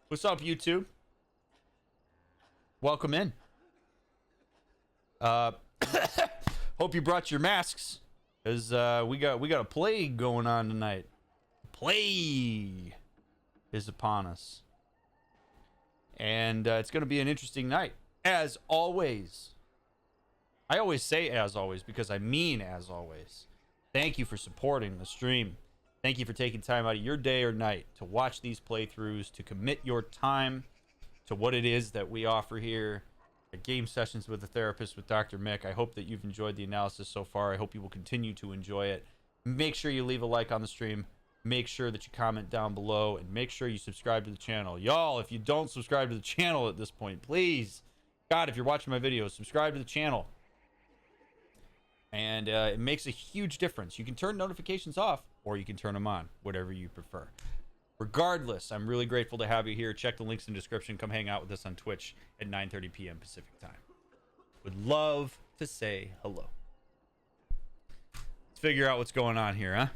What's up, YouTube? Welcome in. Uh, hope you brought your masks, cause we got a plague going on tonight. Plague is upon us, and it's gonna be an interesting night, as always. I always say as always because I mean as always. Thank you for supporting the stream. Thank you for taking time out of your day or night to watch these playthroughs, to commit your time to what it is that we offer here at Game Sessions with a Therapist with DrMick. I hope that you've enjoyed the analysis so far. I hope you will continue to enjoy it. Make sure you leave a like on the stream. Make sure that you comment down below, and make sure you subscribe to the channel. Y'all, if you don't subscribe to the channel at this point, please, God, if you're watching my videos, subscribe to the channel. And it makes a huge difference. You can turn notifications off, or you can turn them on, whatever you prefer. Regardless, I'm really grateful to have you here. Check the links in the description. Come hang out with us on Twitch at 9:30 p.m. Pacific time. Would love to say hello. Let's figure out what's going on here, huh?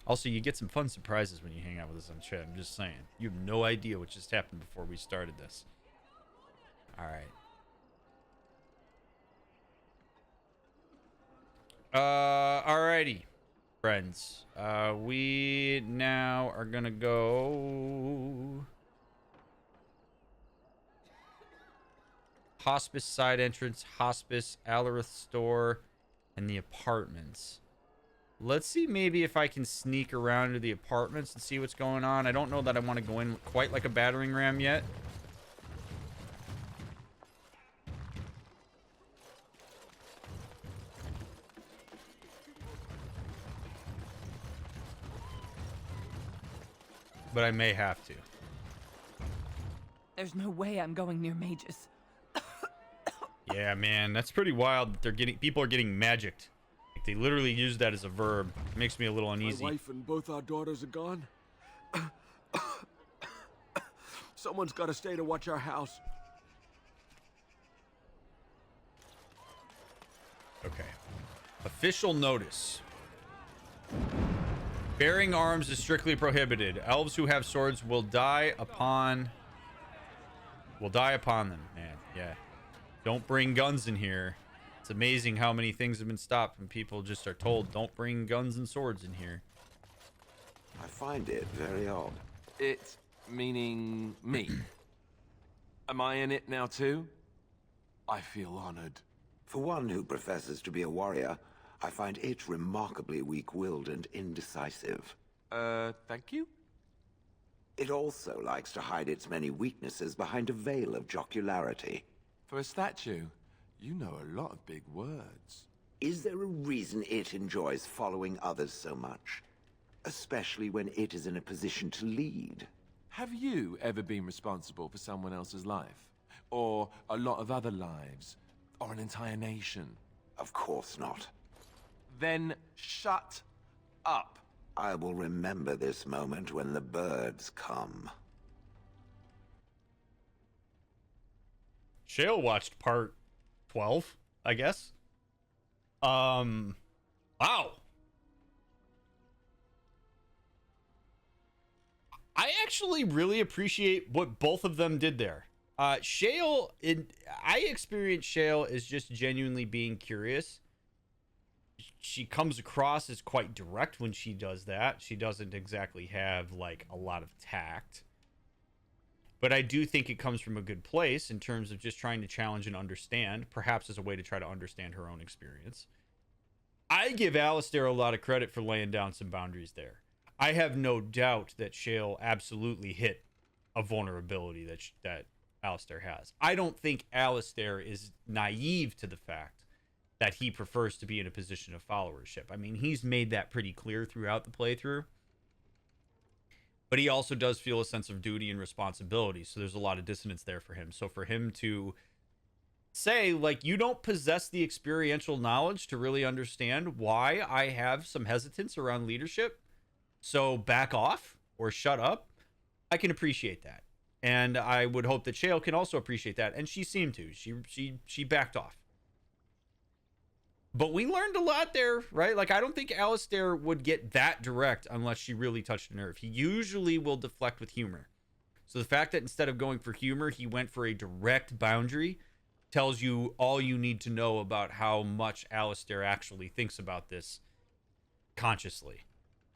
Also, you get some fun surprises when you hang out with us on chat. I'm just saying. You have no idea what just happened before we started this. All right. Alrighty, friends. We now are gonna go hospice side entrance, hospice, Alarith store, and the apartments. Let's see maybe if I can sneak around to the apartments and see what's going on. I don't know that I want to go in quite like a battering ram yet. But I may have to. There's no way I'm going near mages. Yeah, man, that's pretty wild that people are getting magicked. Like, they literally use that as a verb. It makes me a little uneasy. My wife and both our daughters are gone. Someone's got to stay to watch our house. Okay. Official notice. Bearing arms is strictly prohibited. Elves who have swords will die upon them, man. Yeah. Don't bring guns in here. It's amazing how many things have been stopped when people just are told, don't bring guns and swords in here. I find it very odd. It meaning me. Am I in it now too? I feel honored. For one who professes to be a warrior, I find it remarkably weak-willed and indecisive. Thank you? It also likes to hide its many weaknesses behind a veil of jocularity. For a statue, you know a lot of big words. Is there a reason it enjoys following others so much? Especially when it is in a position to lead. Have you ever been responsible for someone else's life? Or a lot of other lives? Or an entire nation? Of course not. Then shut up. I will remember this moment when the birds come. Shale watched part 12, I guess. Wow. I actually really appreciate what both of them did there. Shale, I experience Shale as just genuinely being curious. She comes across as quite direct when she does that. She doesn't exactly have like a lot of tact. But I do think it comes from a good place in terms of just trying to challenge and understand, perhaps as a way to try to understand her own experience. I give Alistair a lot of credit for laying down some boundaries there. I have no doubt that Shale absolutely hit a vulnerability that Alistair has. I don't think Alistair is naive to the fact that he prefers to be in a position of followership. I mean, he's made that pretty clear throughout the playthrough. But he also does feel a sense of duty and responsibility. So there's a lot of dissonance there for him. So for him to say, like, you don't possess the experiential knowledge to really understand why I have some hesitance around leadership, so back off or shut up, I can appreciate that. And I would hope that Shale can also appreciate that. And she seemed to. She backed off. But we learned a lot there, right? Like, I don't think Alistair would get that direct unless she really touched a nerve. He usually will deflect with humor. So the fact that instead of going for humor, he went for a direct boundary tells you all you need to know about how much Alistair actually thinks about this consciously.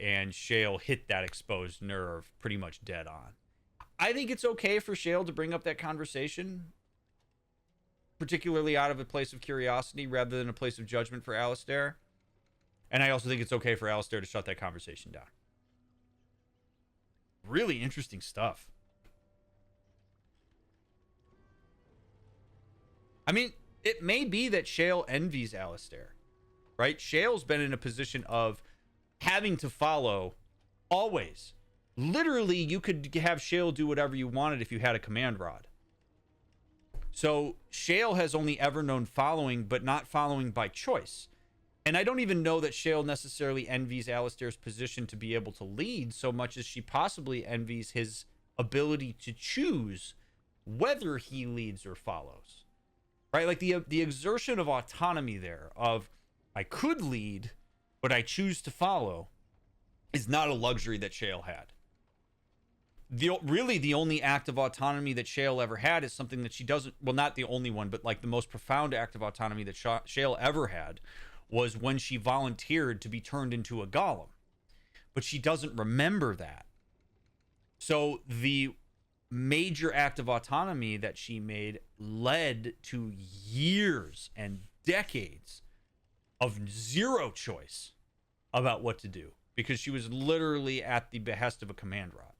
And Shale hit that exposed nerve pretty much dead on. I think it's okay for Shale to bring up that conversation, particularly out of a place of curiosity rather than a place of judgment for Alistair. And I also think it's okay for Alistair to shut that conversation down. Really interesting stuff. I mean, it may be that Shale envies Alistair, right? Shale's been in a position of having to follow always. Literally, you could have Shale do whatever you wanted if you had a command rod. So Shale has only ever known following, but not following by choice. And I don't even know that Shale necessarily envies Alistair's position to be able to lead so much as she possibly envies his ability to choose whether he leads or follows. Right? Like the exertion of autonomy there of I could lead, but I choose to follow is not a luxury that Shale had. Really the only act of autonomy that Shale ever had is something that she doesn't, well, not the only one, but like the most profound act of autonomy that Shale ever had was when she volunteered to be turned into a golem. But she doesn't remember that. So the major act of autonomy that she made led to years and decades of zero choice about what to do because she was literally at the behest of a command rod.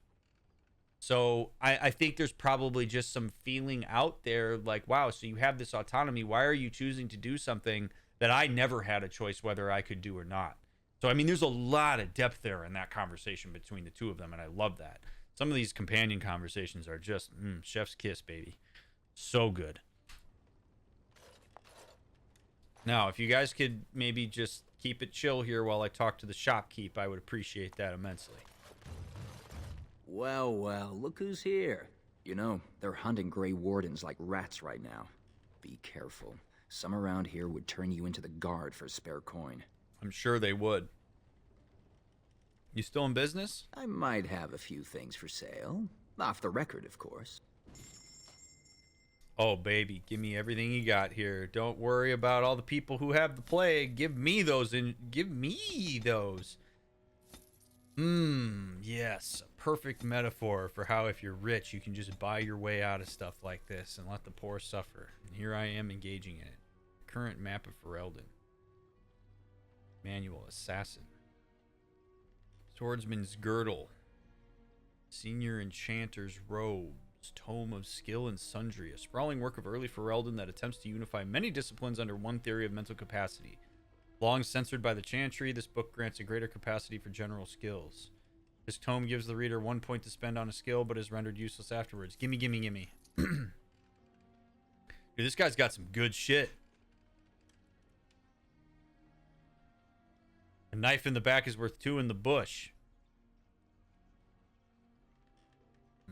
So I think there's probably just some feeling out there like, wow, so you have this autonomy. Why are you choosing to do something that I never had a choice whether I could do or not? So, I mean, there's a lot of depth there in that conversation between the two of them, and I love that. Some of these companion conversations are just chef's kiss, baby. So good. Now, if you guys could maybe just keep it chill here while I talk to the shopkeep, I would appreciate that immensely. Well, well, look who's here. You know, they're hunting Grey Wardens like rats right now. Be careful. Some around here would turn you into the guard for spare coin. I'm sure they would. You still in business? I might have a few things for sale. Off the record, of course. Oh, baby, give me everything you got here. Don't worry about all the people who have the plague. Give me those. Yes. A perfect metaphor for how if you're rich, you can just buy your way out of stuff like this and let the poor suffer. And here I am engaging in it. Current map of Ferelden. Manual Assassin. Swordsman's Girdle. Senior Enchanter's Robes. Tome of Skill and Sundry. A sprawling work of early Ferelden that attempts to unify many disciplines under one theory of mental capacity. Long censored by the Chantry, this book grants a greater capacity for general skills. This tome gives the reader 1 point to spend on a skill, but is rendered useless afterwards. Gimme, gimme, gimme. Dude, this guy's got some good shit. A knife in the back is worth 2 in the bush.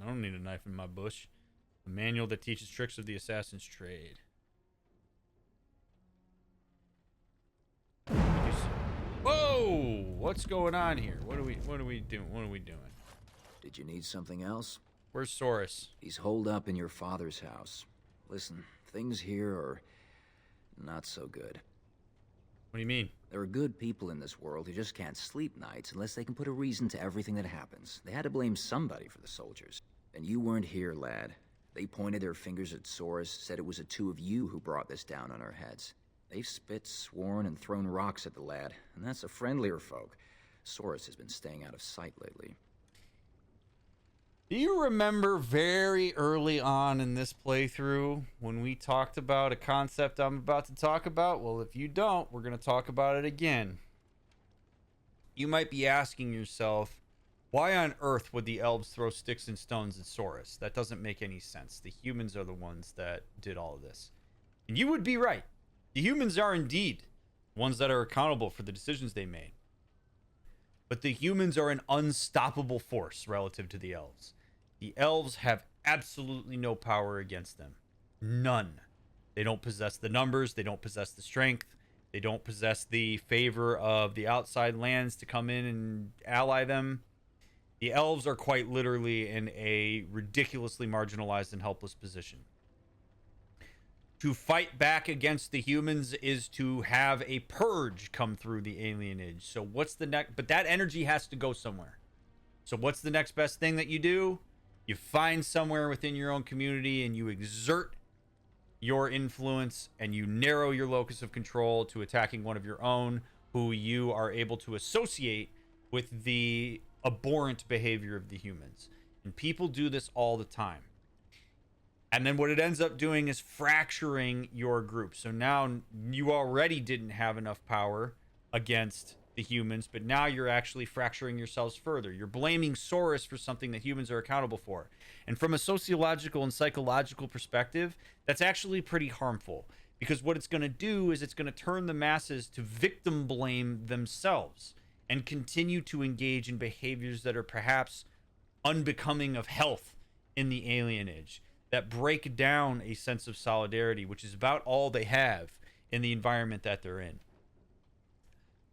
I don't need a knife in my bush. A manual that teaches tricks of the assassin's trade. Whoa! What's going on here? What are we doing? Did you need something else? Where's Soros? He's holed up in your father's house. Listen, things here are not so good. What do you mean? There are good people in this world who just can't sleep nights unless they can put a reason to everything that happens. They had to blame somebody for the soldiers. And you weren't here, lad. They pointed their fingers at Soros, said it was the two of you who brought this down on our heads. They've spit, sworn, and thrown rocks at the lad, and that's the friendlier folk. Soros has been staying out of sight lately. Do you remember very early on in this playthrough when we talked about a concept I'm about to talk about? Well, if you don't, we're going to talk about it again. You might be asking yourself, why on earth would the elves throw sticks and stones at Soros? That doesn't make any sense. The humans are the ones that did all of this. And you would be right. The humans are indeed ones that are accountable for the decisions they made. But the humans are an unstoppable force relative to the elves. The elves have absolutely no power against them. None. They don't possess the numbers. They don't possess the strength. They don't possess the favor of the outside lands to come in and ally them. The elves are quite literally in a ridiculously marginalized and helpless position. To fight back against the humans is to have a purge come through the alienage. So what's the next? But that energy has to go somewhere. So what's the next best thing that you do? You find somewhere within your own community and you exert your influence and you narrow your locus of control to attacking one of your own who you are able to associate with the abhorrent behavior of the humans. And people do this all the time. And then what it ends up doing is fracturing your group. So now you already didn't have enough power against the humans, but now you're actually fracturing yourselves further. You're blaming Soros for something that humans are accountable for. And from a sociological and psychological perspective, that's actually pretty harmful. Because what it's going to do is it's going to turn the masses to victim blame themselves and continue to engage in behaviors that are perhaps unbecoming of health in the alienage, that break down a sense of solidarity, which is about all they have in the environment that they're in.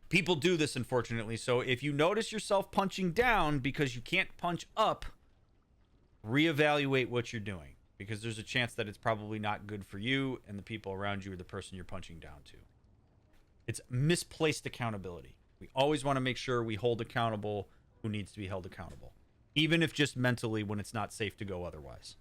People do this, unfortunately. So if you notice yourself punching down because you can't punch up, reevaluate what you're doing, because there's a chance that it's probably not good for you and the people around you or the person you're punching down to. It's misplaced accountability. We always want to make sure we hold accountable who needs to be held accountable, even if just mentally when it's not safe to go otherwise.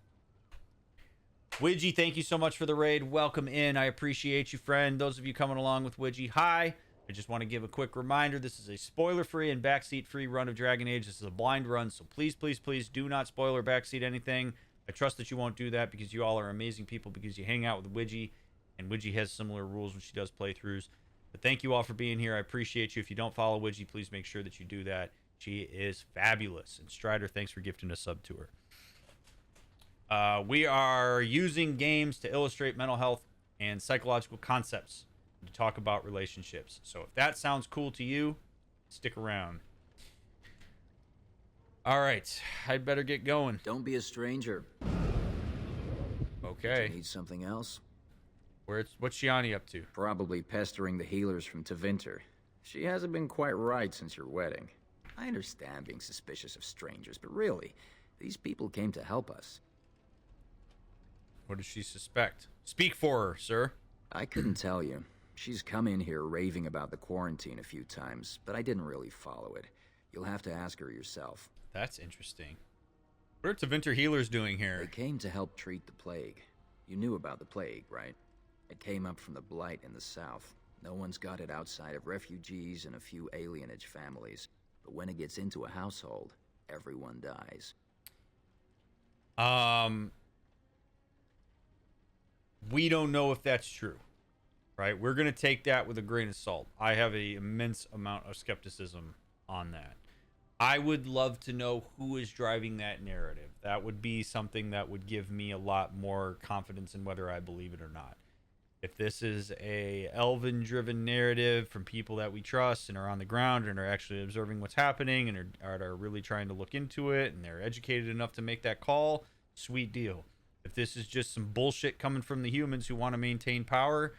Widgie, thank you so much for the raid. Welcome in. I appreciate you, friend. Those of you coming along with Widgie, hi. I just want to give a quick reminder. This is a spoiler-free and backseat-free run of Dragon Age. This is a blind run, so please, please, please do not spoil or backseat anything. I trust that you won't do that because you all are amazing people, because you hang out with Widgie, and Widgie has similar rules when she does playthroughs. But thank you all for being here. I appreciate you. If you don't follow Widgie, please make sure that you do that. She is fabulous. And Strider, thanks for gifting a sub to her. We are using games to illustrate mental health and psychological concepts, to talk about relationships. So if that sounds cool to you, stick around. All right, I'd better get going. Don't be a stranger. Okay. Need something else? What's Shiani up to? Probably pestering the healers from Tevinter. She hasn't been quite right since your wedding. I understand being suspicious of strangers, but really, these people came to help us. What does she suspect? Speak for her, sir. I couldn't tell you. She's come in here raving about the quarantine a few times, but I didn't really follow it. You'll have to ask her yourself. That's interesting. What are Tevinter healers doing here? They came to help treat the plague. You knew about the plague, right? It came up from the Blight in the south. No one's got it outside of refugees and a few alienage families. But when it gets into a household, everyone dies. We don't know if that's true, right? We're going to take that with a grain of salt. I have an immense amount of skepticism on that. I would love to know who is driving that narrative. That would be something that would give me a lot more confidence in whether I believe it or not. If this is a elven-driven narrative from people that we trust and are on the ground and are actually observing what's happening and are really trying to look into it and they're educated enough to make that call, sweet deal. If this is just some bullshit coming from the humans who want to maintain power,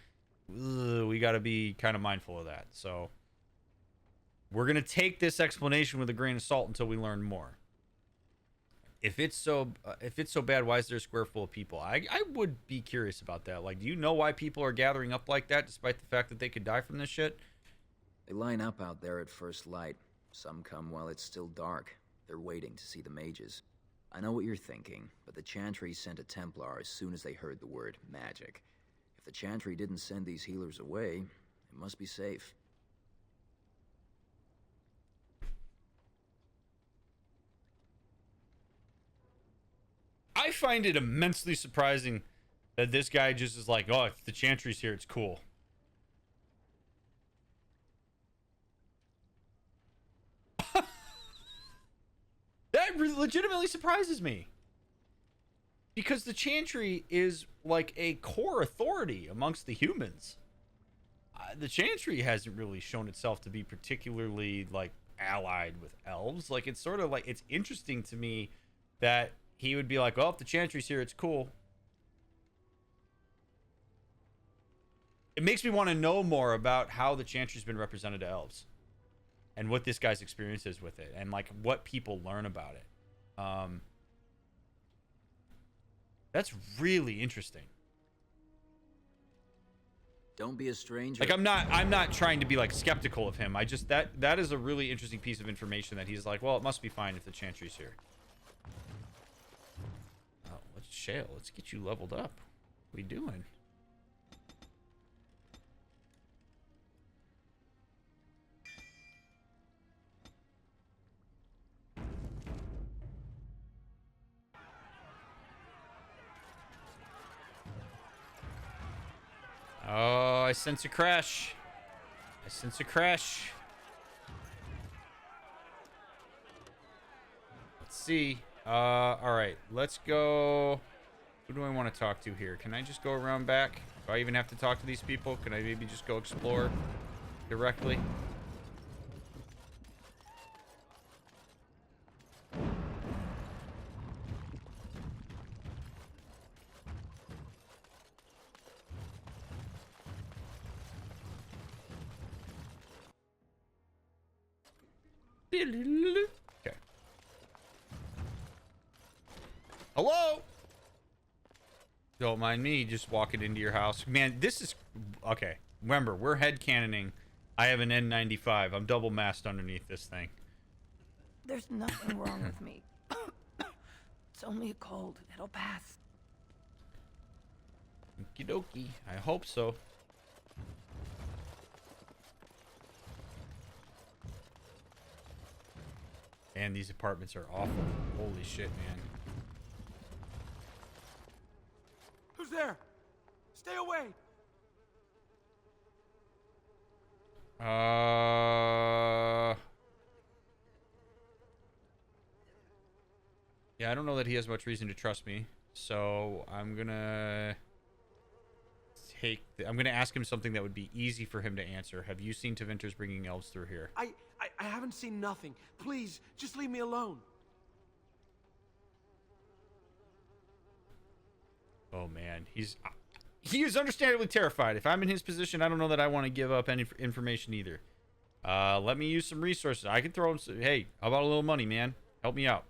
we got to be kind of mindful of that. So we're going to take this explanation with a grain of salt until we learn more. If it's so bad, why is there a square full of people? I would be curious about that. Like, do you know why people are gathering up like that, despite the fact that they could die from this shit? They line up out there at first light. Some come while it's still dark. They're waiting to see the mages. I know what you're thinking, but the Chantry sent a Templar as soon as they heard the word magic. If the Chantry didn't send these healers away, it must be safe. I find it immensely surprising that this guy just is like, oh, if the Chantry's here, it's cool. That legitimately surprises me. Because the Chantry is like a core authority amongst the humans. The Chantry hasn't really shown itself to be particularly like allied with elves. Like, it's sort of like, it's interesting to me that he would be like, well, if the Chantry's here, it's cool. It makes me want to know more about how the Chantry's been represented to elves. and what this guy's experience is with it, and like what people learn about it. That's really interesting. Don't be a stranger. Like I'm not trying to be like skeptical of him. I just that is a really interesting piece of information that he's like, well, it must be fine if the Chantry's here. Oh, let's Shale. Let's get you leveled up. What are we doing? Oh, I sense a crash. I sense a crash. Let's see. All right, let's go. Who do I want to talk to here? Can I just go around back? Do I even have to talk to these people? Can I maybe just go explore directly? Okay. Hello? Don't mind me just walking into your house. Man, this is... Okay. Remember, we're headcanoning. I have an N95. I'm double masked underneath this thing. There's nothing wrong with me. It's only a cold. It'll pass. Okie dokie. I hope so. And these apartments are awful. Holy shit, man. Who's there? Stay away! Yeah, I don't know that he has much reason to trust me. So I'm gonna I'm gonna ask him something that would be easy for him to answer. Have you seen Tevinters bringing elves through here? I haven't seen nothing. Please, just leave me alone. Oh man, he is understandably terrified. If I'm in his position, I don't know that I want to give up any information either. Let me use some resources. I can throw him hey, how about a little money, man? Help me out.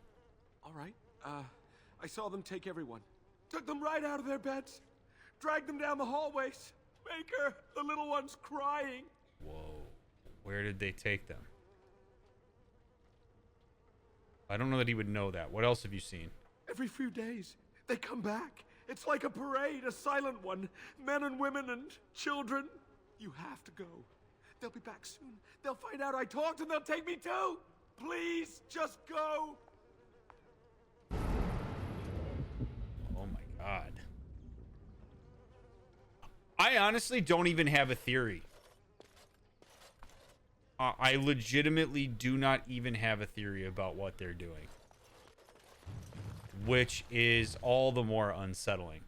All right. I saw them take everyone. Took them right out of their beds. Dragged them down the hallways. Baker, the little one's crying. Whoa. Where did they take them? I don't know that he would know that. What else have you seen? Every few days, they come back. It's like a parade, a silent one. Men and women and children. You have to go. They'll be back soon. They'll find out I talked and they'll take me too. Please, just go. Oh my god. I honestly don't even have a theory. I legitimately do not even have a theory about what they're doing. Which is all the more unsettling.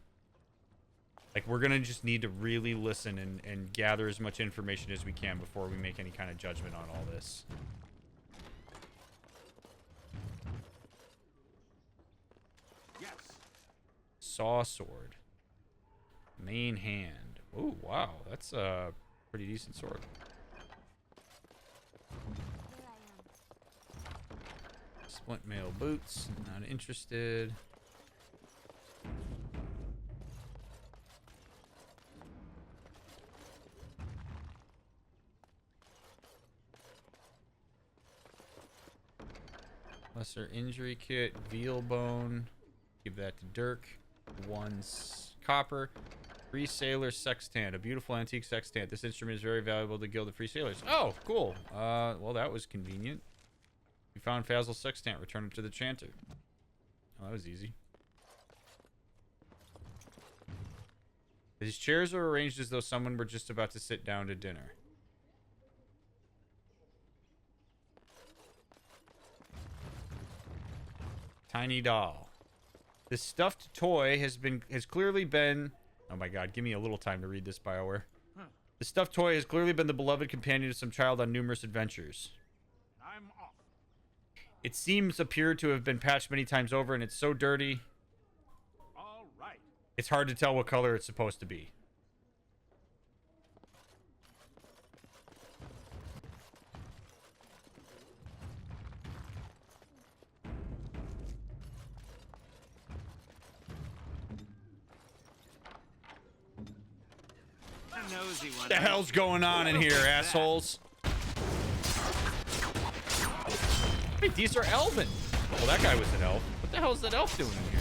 Like, we're going to just need to really listen and gather as much information as we can before we make any kind of judgment on all this. Yes. Saw sword. Main hand. Oh, wow. That's a pretty decent sword. Splint mail boots. Not interested. Lesser injury kit. Veal bone. Give that to Dirk. 1 copper. Free Sailor Sextant. A beautiful antique sextant. This instrument is very valuable to the Guild of Free Sailors. Oh, cool. Well, that was convenient. We found Fazl's sextant. Return it to the chanter. Oh, that was easy. These chairs are arranged as though someone were just about to sit down to dinner. Tiny doll. This stuffed toy has clearly been... Oh my god, give me a little time to read this, BioWare. The stuffed toy has clearly been the beloved companion of some child on numerous adventures. I'm off. It seems appeared to have been patched many times over, and it's so dirty. All right. It's hard to tell what color it's supposed to be. nosy one. What the hell's going on in here, assholes? Wait, these are elven. Well, that guy was an elf. What the hell is that elf doing in here?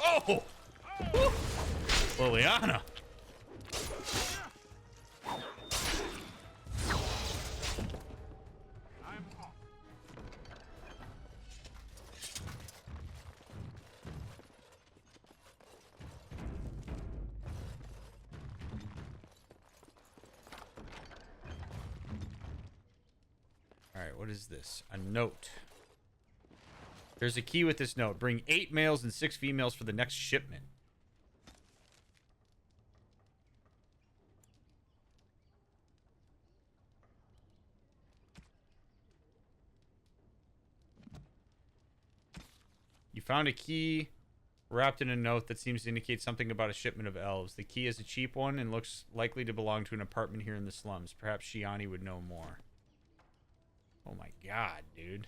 Oh! Woo. Liliana. I'm off. All right, what is this? A note. There's a key with this note. Bring 8 males and 6 females for the next shipment. You found a key wrapped in a note that seems to indicate something about a shipment of elves. The key is a cheap one and looks likely to belong to an apartment here in the slums. Perhaps Shiani would know more. Oh my god, dude.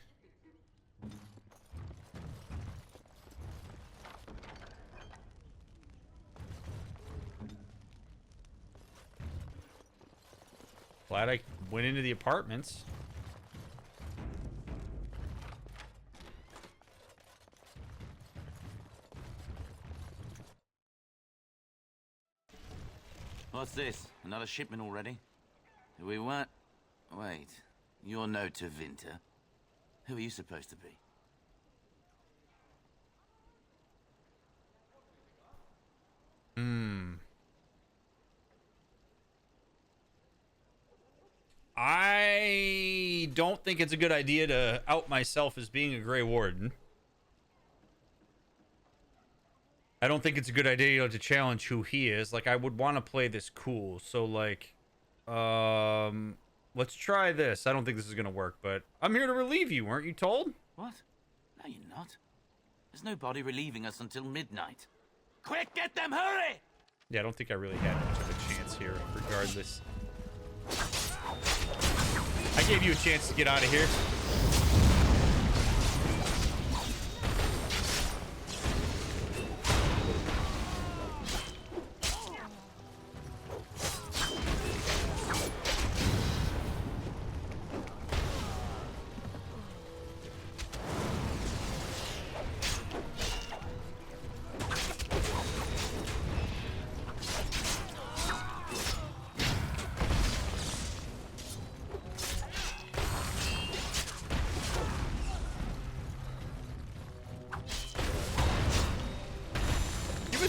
Glad I went into the apartments. What's this? Another shipment already? We weren't... Wait. You're no Tevinter. Who are you supposed to be? I don't think it's a good idea to out myself as being a Grey Warden. I don't think it's a good idea to challenge who he is. Like, I would want to play this cool. So, like, let's try this. I don't think this is going to work, but I'm here to relieve you. Weren't you told? What? No, you're not. There's nobody relieving us until midnight. Quick, get them, hurry! Yeah, I don't think I really had much of a chance here, regardless. I gave you a chance to get out of here.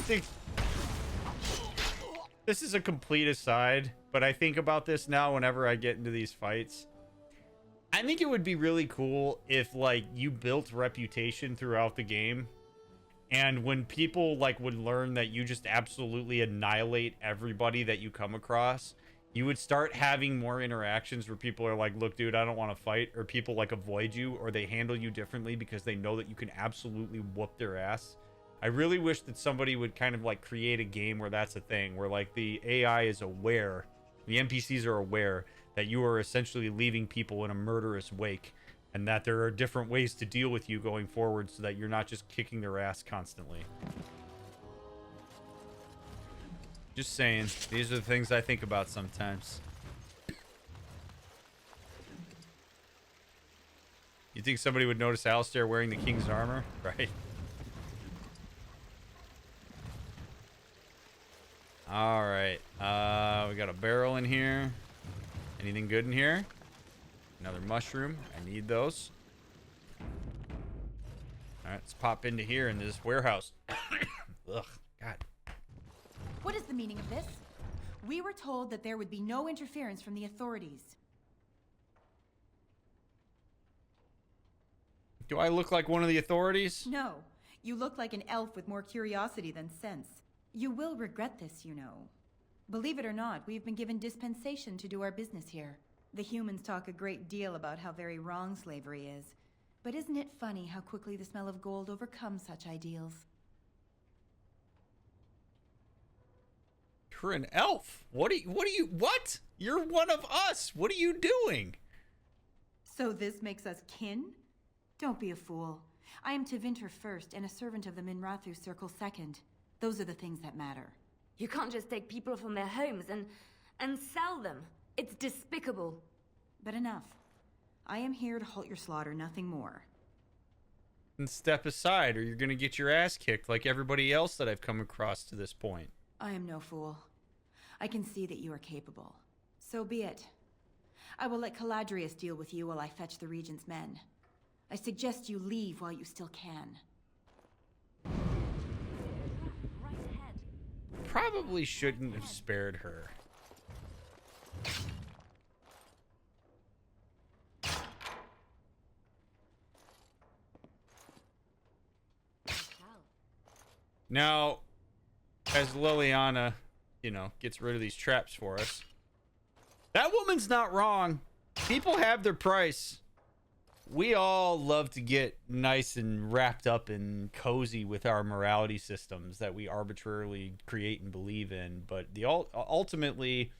Think this is a complete aside, but I think about this now whenever I get into these fights. I think it would be really cool if, like, you built reputation throughout the game, and when people, like, would learn that you just absolutely annihilate everybody that you come across, you would start having more interactions where people are like, look, dude, I don't want to fight, or people, like, avoid you, or they handle you differently because they know that you can absolutely whoop their ass. I really wish that somebody would kind of, like, create a game where that's a thing, where, like, the AI is aware, the NPCs are aware that you are essentially leaving people in a murderous wake, and that there are different ways to deal with you going forward so that you're not just kicking their ass constantly. Just saying, these are the things I think about sometimes. You think somebody would notice Alistair wearing the king's armor? Right. All right, we got a barrel in here. Anything good in here? Another mushroom. I need those. All right, let's pop into here in this warehouse. Ugh, God. What is the meaning of this? We were told that there would be no interference from the authorities. Do I look like one of the authorities? No, you look like an elf with more curiosity than sense. You will regret this, you know. Believe it or not, we've been given dispensation to do our business here. The humans talk a great deal about how very wrong slavery is. But isn't it funny how quickly the smell of gold overcomes such ideals? You're an elf. What? You're one of us. What are you doing? So this makes us kin? Don't be a fool. I am Tevinter first and a servant of the Minrathu Circle second. Those are the things that matter. You can't just take people from their homes and sell them. It's despicable. But enough. I am here to halt your slaughter, nothing more. And step aside, or you're gonna get your ass kicked like everybody else that I've come across to this point. I am no fool. I can see that you are capable. So be it. I will let Caladrius deal with you while I fetch the Regent's men. I suggest you leave while you still can. Right ahead. Probably shouldn't have spared her. Now, as Liliana, gets rid of these traps for us, that woman's not wrong. People have their price. We all love to get nice and wrapped up and cozy with our morality systems that we arbitrarily create and believe in. But ultimately,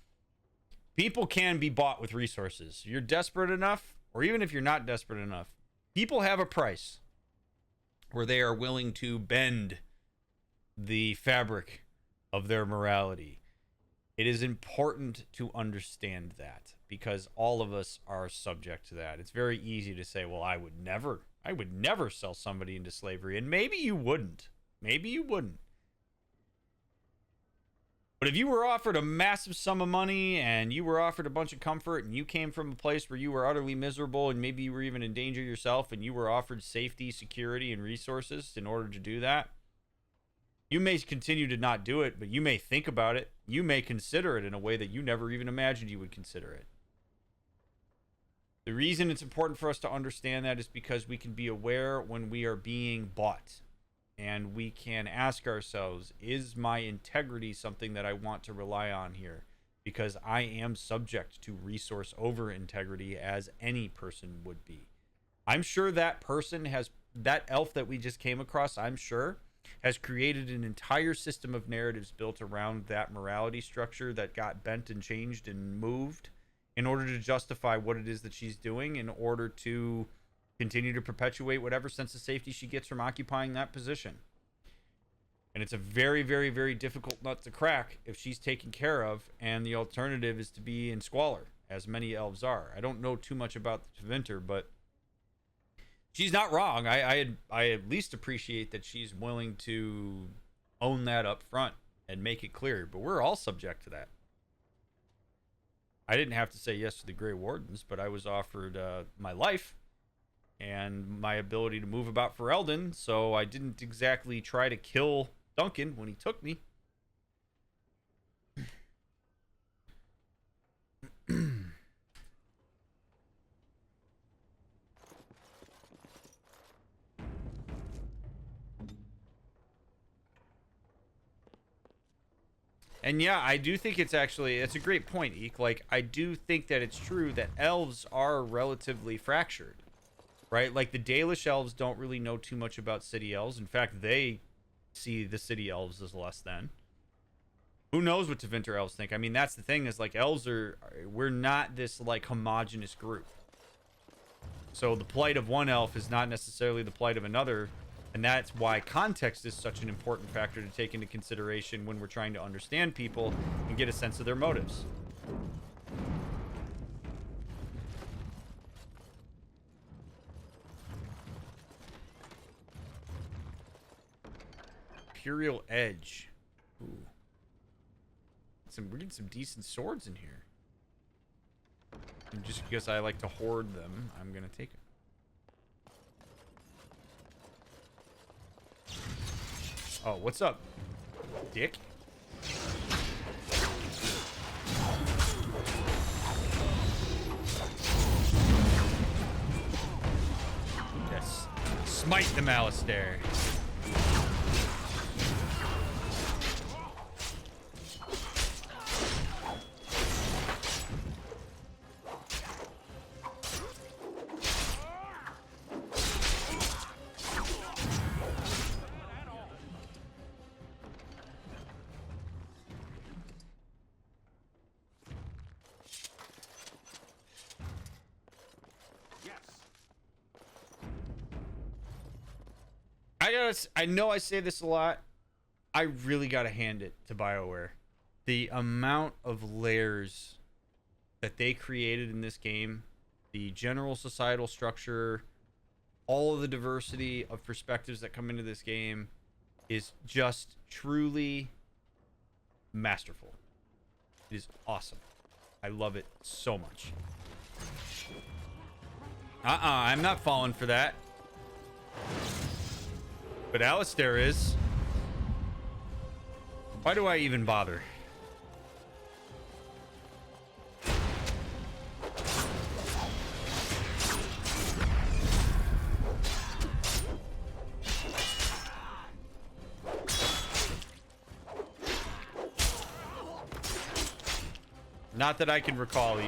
people can be bought with resources. You're desperate enough, or even if you're not desperate enough, people have a price where they are willing to bend the fabric of their morality. It is important to understand that, because all of us are subject to that. It's very easy to say, well, I would never sell somebody into slavery. And maybe you wouldn't. But if you were offered a massive sum of money and you were offered a bunch of comfort and you came from a place where you were utterly miserable and maybe you were even in danger yourself and you were offered safety, security, and resources in order to do that, you may continue to not do it, but you may think about it. You may consider it in a way that you never even imagined you would consider it. The reason it's important for us to understand that is because we can be aware when we are being bought. And we can ask ourselves, is my integrity something that I want to rely on here? Because I am subject to resource over integrity, as any person would be. I'm sure that person that elf that we just came across, I'm sure, has created an entire system of narratives built around that morality structure that got bent and changed and moved in order to justify what it is that she's doing, in order to continue to perpetuate whatever sense of safety she gets from occupying that position. And it's a very, very, very difficult nut to crack if she's taken care of, and the alternative is to be in squalor, as many elves are. I don't know too much about the Tevinter, but she's not wrong. I at least appreciate that she's willing to own that up front and make it clear. But we're all subject to that. I didn't have to say yes to the Grey Wardens, but I was offered my life and my ability to move about for Eldon, so I didn't exactly try to kill Duncan when he took me. And yeah, I do think it's a great point, Eek. Like, I do think that it's true that elves are relatively fractured, right? Like, the Dalish elves don't really know too much about city elves. In fact, they see the city elves as less than. Who knows what Tevinter elves think? I mean, that's the thing, is like, we're not this like homogenous group. So the plight of one elf is not necessarily the plight of another. And that's why context is such an important factor to take into consideration when we're trying to understand people and get a sense of their motives. Imperial Edge. Ooh. We're getting some decent swords in here. And just because I like to hoard them, I'm going to take them. Oh, what's up, dick? Yes. Smite them, Alistair. I know I say this a lot. I really gotta hand it to BioWare. The amount of layers that they created in this game, the general societal structure, all of the diversity of perspectives that come into this game is just truly masterful. It is awesome. I love it so much. I'm not falling for that. But Alistair is. Why do I even bother? Not that I can recall.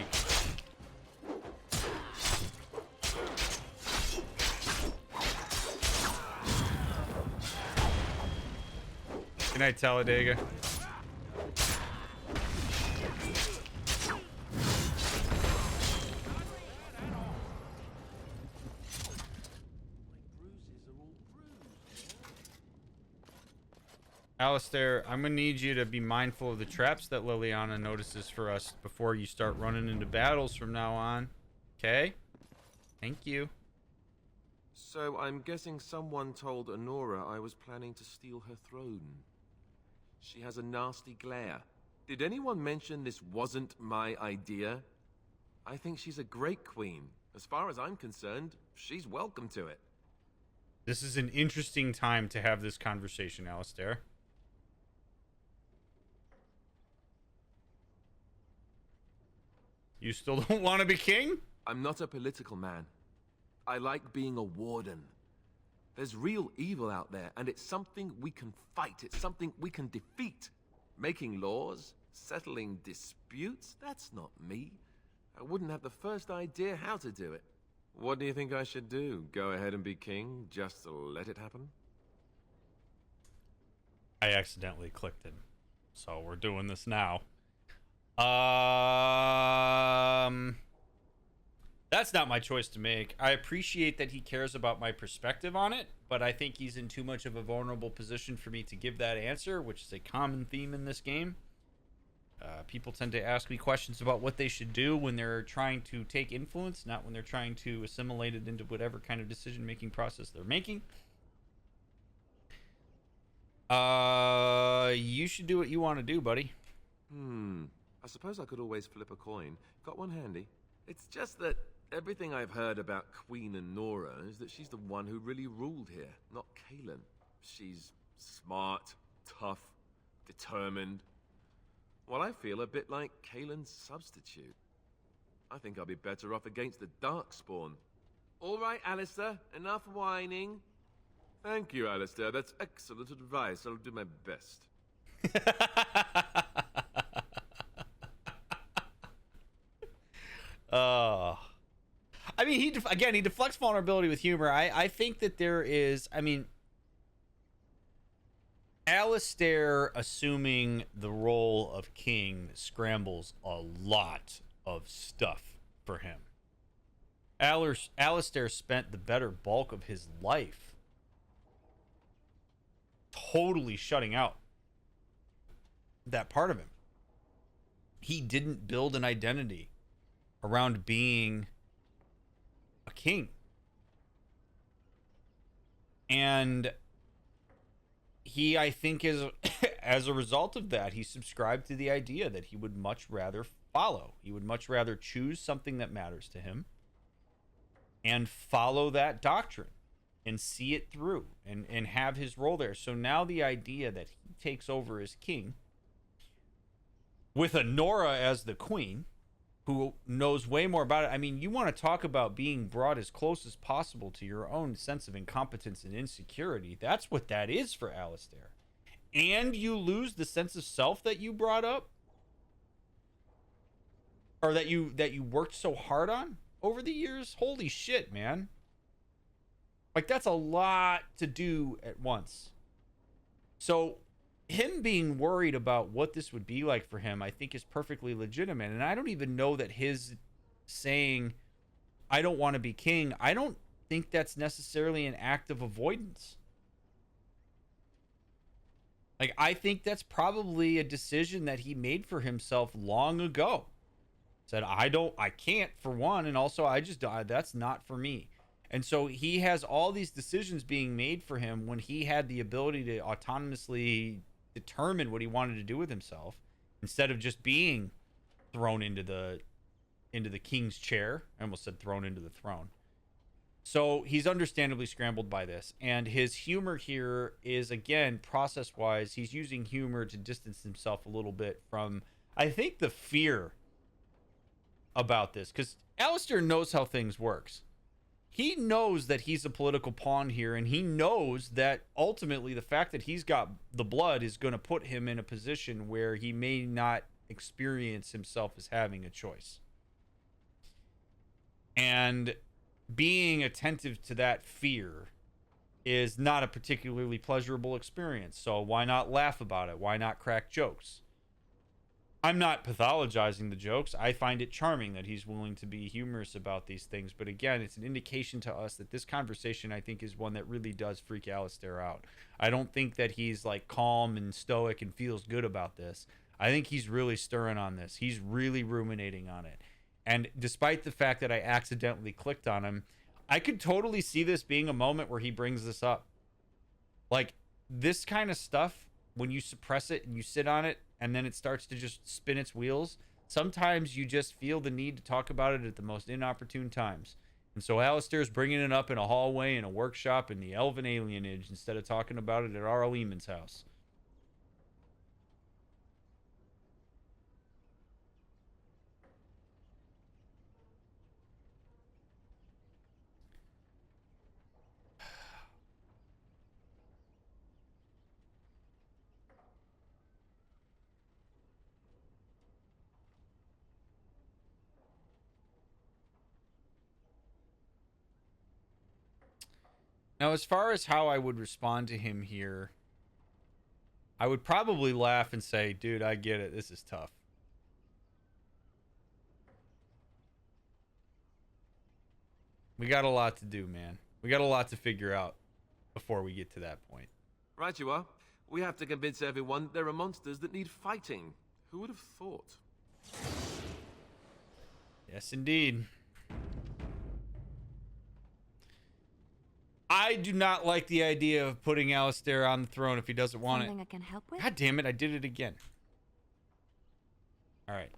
Good night, Talladega. Alistair, I'm gonna need you to be mindful of the traps that Liliana notices for us before you start running into battles from now on. Okay? Thank you. So I'm guessing someone told Honora I was planning to steal her throne. She has a nasty glare. Did anyone mention this wasn't my idea? I think she's a great queen. As far as I'm concerned, she's welcome to it. This is an interesting time to have this conversation, Alistair. You still don't want to be king? I'm not a political man. I like being a warden. There's real evil out there, and it's something we can fight. It's something we can defeat. Making laws, settling disputes, that's not me. I wouldn't have the first idea how to do it. What do you think I should do? Go ahead and be king, just to let it happen? I accidentally clicked it. So we're doing this now. That's not my choice to make. I appreciate that he cares about my perspective on it, but I think he's in too much of a vulnerable position for me to give that answer, which is a common theme in this game. People tend to ask me questions about what they should do when they're trying to take influence, not when they're trying to assimilate it into whatever kind of decision-making process they're making. You should do what you want to do, buddy. I suppose I could always flip a coin. Got one handy. It's just that everything I've heard about Queen Honora is that she's the one who really ruled here, not Kaelin. She's smart, tough, determined. Well, I feel a bit like Kaelin's substitute. I think I'll be better off against the Darkspawn. All right, Alistair, enough whining. Thank you, Alistair. That's excellent advice. I'll do my best. I mean, he deflects vulnerability with humor. I think that there is, I mean, Alistair assuming the role of king scrambles a lot of stuff for him. Alistair spent the better bulk of his life totally shutting out that part of him. He didn't build an identity around being a king. And he, I think, is as a result of that, he subscribed to the idea that he would much rather follow. He would much rather choose something that matters to him and follow that doctrine and see it through and have his role there. So now the idea that he takes over as king with Honora as the queen, who knows way more about it. I mean, you want to talk about being brought as close as possible to your own sense of incompetence and insecurity. That's what that is for Alistair. And you lose the sense of self that you brought up, or that you worked so hard on over the years. Holy shit, man. Like, that's a lot to do at once. So him being worried about what this would be like for him, I think, is perfectly legitimate. And I don't even know that his saying, I don't want to be king, I don't think that's necessarily an act of avoidance. Like, I think that's probably a decision that he made for himself long ago. Said, I can't, for one, and also that's not for me. And so he has all these decisions being made for him when he had the ability to autonomously determine what he wanted to do with himself, instead of just being thrown into the king's chair. I almost said thrown into the throne. So he's understandably scrambled by this, and his humor here is, again, process-wise, he's using humor to distance himself a little bit from, I think, the fear about this, because Alistair knows how things works. He knows that he's a political pawn here, and he knows that ultimately the fact that he's got the blood is going to put him in a position where he may not experience himself as having a choice. And being attentive to that fear is not a particularly pleasurable experience. So why not laugh about it? Why not crack jokes? I'm not pathologizing the jokes. I find it charming that he's willing to be humorous about these things. But again, it's an indication to us that this conversation, I think, is one that really does freak Alistair out. I don't think that he's like calm and stoic and feels good about this. I think he's really stirring on this. He's really ruminating on it. And despite the fact that I accidentally clicked on him, I could totally see this being a moment where he brings this up. Like, this kind of stuff, when you suppress it and you sit on it and then it starts to just spin its wheels, sometimes you just feel the need to talk about it at the most inopportune times. And so Alistair's bringing it up in a hallway, in a workshop, in the elven alienage, instead of talking about it at R.L. Lehman's house. Now, as far as how I would respond to him here, I would probably laugh and say, dude, I get it. This is tough. We got a lot to do, man. We got a lot to figure out before we get to that point. Right you are. We have to convince everyone there are monsters that need fighting. Who would have thought? Yes, indeed. I do not like the idea of putting Alistair on the throne if he doesn't want Something it. I can help with? God damn it, I did it again. All right.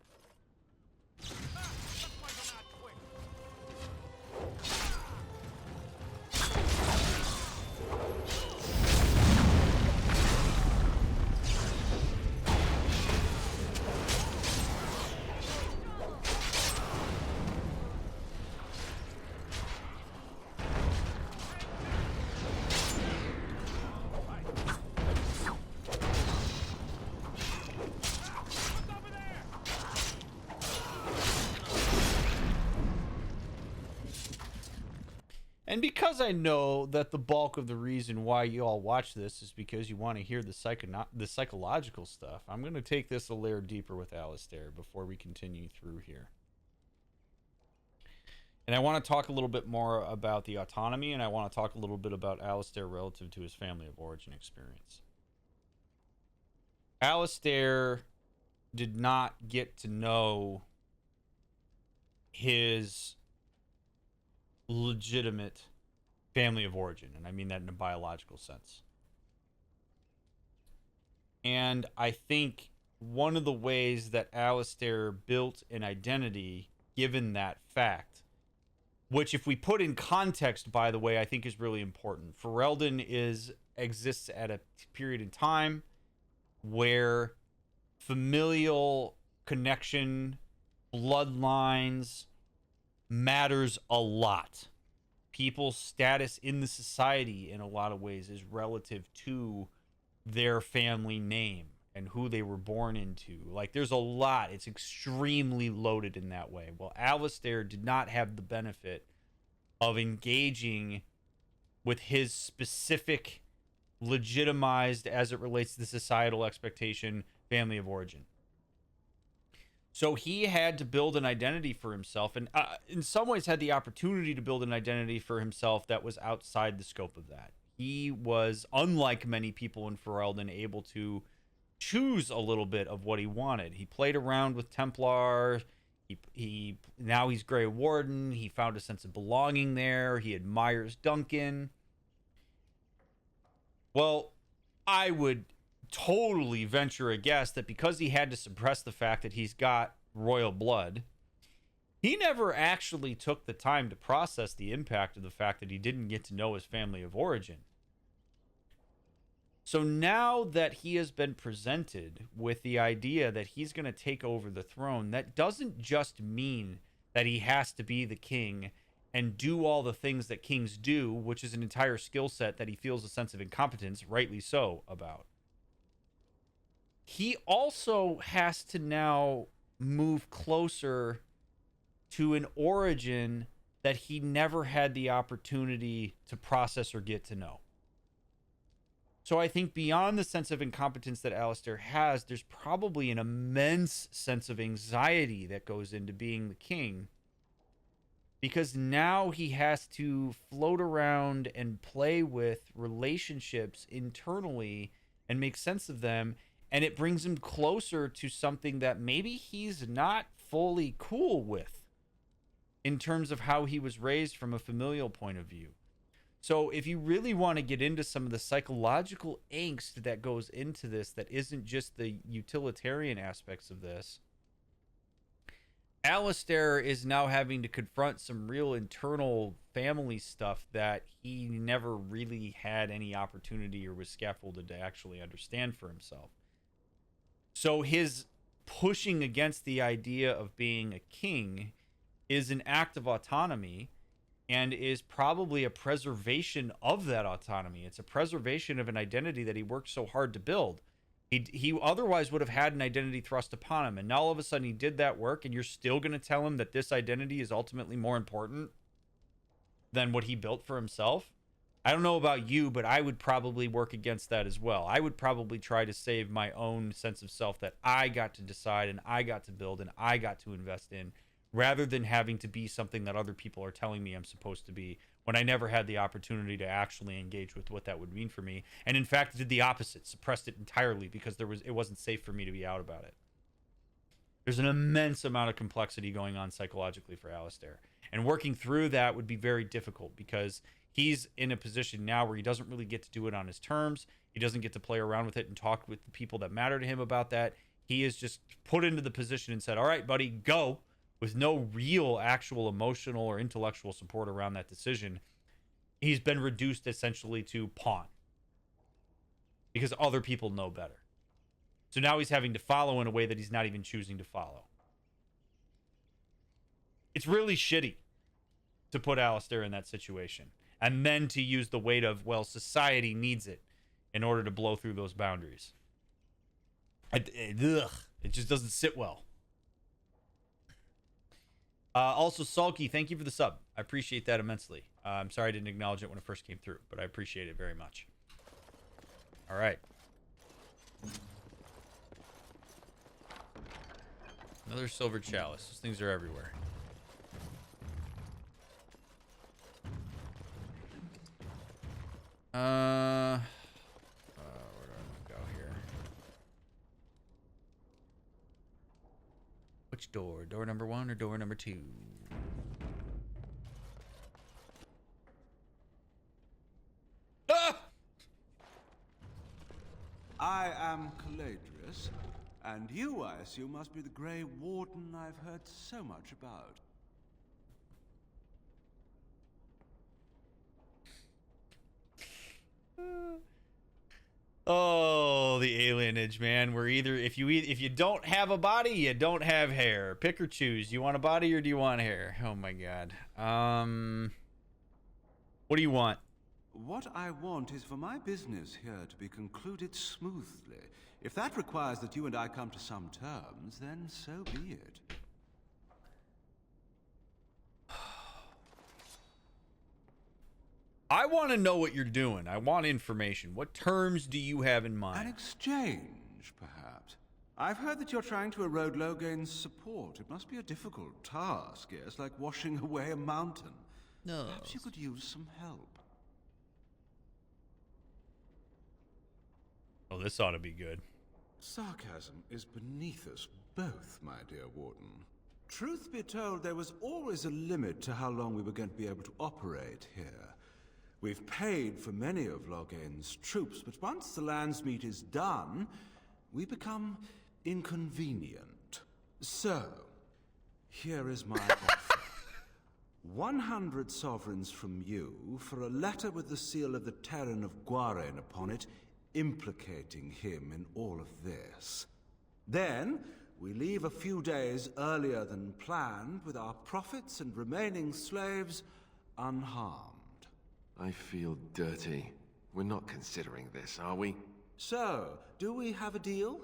And because I know that the bulk of the reason why you all watch this is because you want to hear the psychological stuff, I'm going to take this a layer deeper with Alistair before we continue through here. And I want to talk a little bit more about the autonomy, and I want to talk a little bit about Alistair relative to his family of origin experience. Alistair did not get to know his legitimate family of origin, and I mean that in a biological sense. And I think one of the ways that Alistair built an identity, given that fact, which if we put in context, by the way, I think is really important. Ferelden exists at a period in time where familial connection, bloodlines, matters a lot. People's status in the society in a lot of ways is relative to their family name and who they were born into. Like, there's a lot. It's extremely loaded in that way. Well, Alistair did not have the benefit of engaging with his specific, legitimized, as it relates to the societal expectation, family of origin. So he had to build an identity for himself, and in some ways had the opportunity to build an identity for himself that was outside the scope of that. he was, unlike many people in Ferelden, able to choose a little bit of what he wanted. He played around with Templar. He now he's Grey Warden. He found a sense of belonging there. He admires Duncan. Well, I would totally venture a guess that because he had to suppress the fact that he's got royal blood, he never actually took the time to process the impact of the fact that he didn't get to know his family of origin. So now that he has been presented with the idea that he's going to take over the throne, that doesn't just mean that he has to be the king and do all the things that kings do, which is an entire skill set that he feels a sense of incompetence, rightly so, about. He also has to now move closer to an origin that he never had the opportunity to process or get to know. So I think beyond the sense of incompetence that Alistair has, there's probably an immense sense of anxiety that goes into being the king, because now he has to float around and play with relationships internally and make sense of them, and it brings him closer to something that maybe he's not fully cool with in terms of how he was raised from a familial point of view. So if you really want to get into some of the psychological angst that goes into this, that isn't just the utilitarian aspects of this, Alistair is now having to confront some real internal family stuff that he never really had any opportunity or was scaffolded to actually understand for himself. So his pushing against the idea of being a king is an act of autonomy, and is probably a preservation of that autonomy. It's a preservation of an identity that he worked so hard to build. He otherwise would have had an identity thrust upon him, and now all of a sudden he did that work, and you're still going to tell him that this identity is ultimately more important than what he built for himself? I don't know about you, but I would probably work against that as well. I would probably try to save my own sense of self that I got to decide and I got to build and I got to invest in, rather than having to be something that other people are telling me I'm supposed to be, when I never had the opportunity to actually engage with what that would mean for me. And in fact, did the opposite, suppressed it entirely because it wasn't safe for me to be out about it. There's an immense amount of complexity going on psychologically for Alistair. And working through that would be very difficult because he's in a position now where he doesn't really get to do it on his terms. He doesn't get to play around with it and talk with the people that matter to him about that. He is just put into the position and said, all right, buddy, go, with no real actual emotional or intellectual support around that decision. He's been reduced essentially to pawn because other people know better. So now he's having to follow in a way that he's not even choosing to follow. It's really shitty to put Alistair in that situation, and then to use the weight of, well, society needs it in order to blow through those boundaries. It just doesn't sit well. Also, Sulky, thank you for the sub. I appreciate that immensely. I'm sorry I didn't acknowledge it when it first came through, but I appreciate it very much. All right. Another silver chalice. Those things are everywhere. Where do I go here? Which door? Door number 1 or door number 2? Ah! I am Caladrius, and you, I assume, must be the Grey Warden I've heard so much about. Oh, the alienage, man. We're either if you don't have a body, you don't have hair. Pick or choose. You want a body or do you want hair? Oh my god. What do you want? What I want is for my business here to be concluded smoothly. If that requires that you and I come to some terms, then so be it. I want to know what you're doing. I want information. What terms do you have in mind? An exchange, perhaps. I've heard that you're trying to erode Logain's support. It must be a difficult task, yes, like washing away a mountain. No. Perhaps you could use some help. Oh, this ought to be good. Sarcasm is beneath us both, my dear Warden. Truth be told, there was always a limit to how long we were going to be able to operate here. We've paid for many of Logain's troops, but once the Landsmeet is done, we become inconvenient. So, here is my offer. 100 sovereigns from you for a letter with the seal of the Terran of Guaren upon it, implicating him in all of this. Then, we leave a few days earlier than planned with our profits and remaining slaves unharmed. I feel dirty. We're not considering this, are we? So, do we have a deal?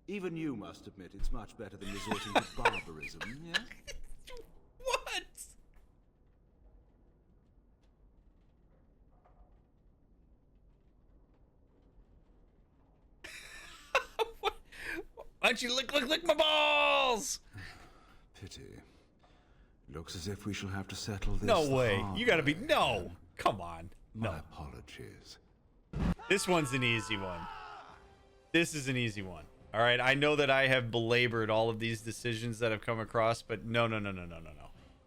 Even you must admit it's much better than resorting to barbarism, yes? What? Why don't you lick my balls? Pity. Looks as if we shall have to settle this. No way. You gotta be. No. Come on. No. My apologies. This one's an easy one. This is an easy one. All right. I know that I have belabored all of these decisions that have come across, but no.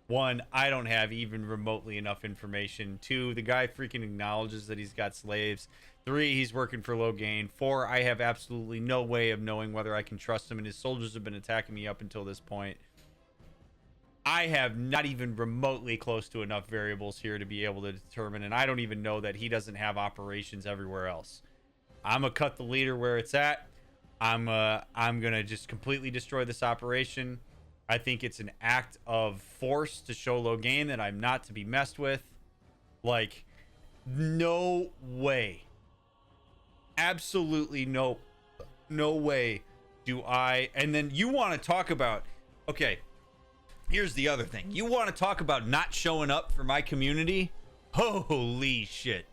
One, I don't have even remotely enough information. Two, the guy freaking acknowledges that he's got slaves. Three, he's working for Logain. Four, I have absolutely no way of knowing whether I can trust him, and his soldiers have been attacking me up until this point. I have not even remotely close to enough variables here to be able to determine, and I don't even know that he doesn't have operations everywhere else. I'm gonna cut the leader where it's at. I'm gonna just completely destroy this operation. I think it's an act of force to show Logain that I'm not to be messed with. Like, no way. Absolutely no way do I. And then you want to talk about, okay, here's the other thing. You want to talk about not showing up for my community? Holy shit.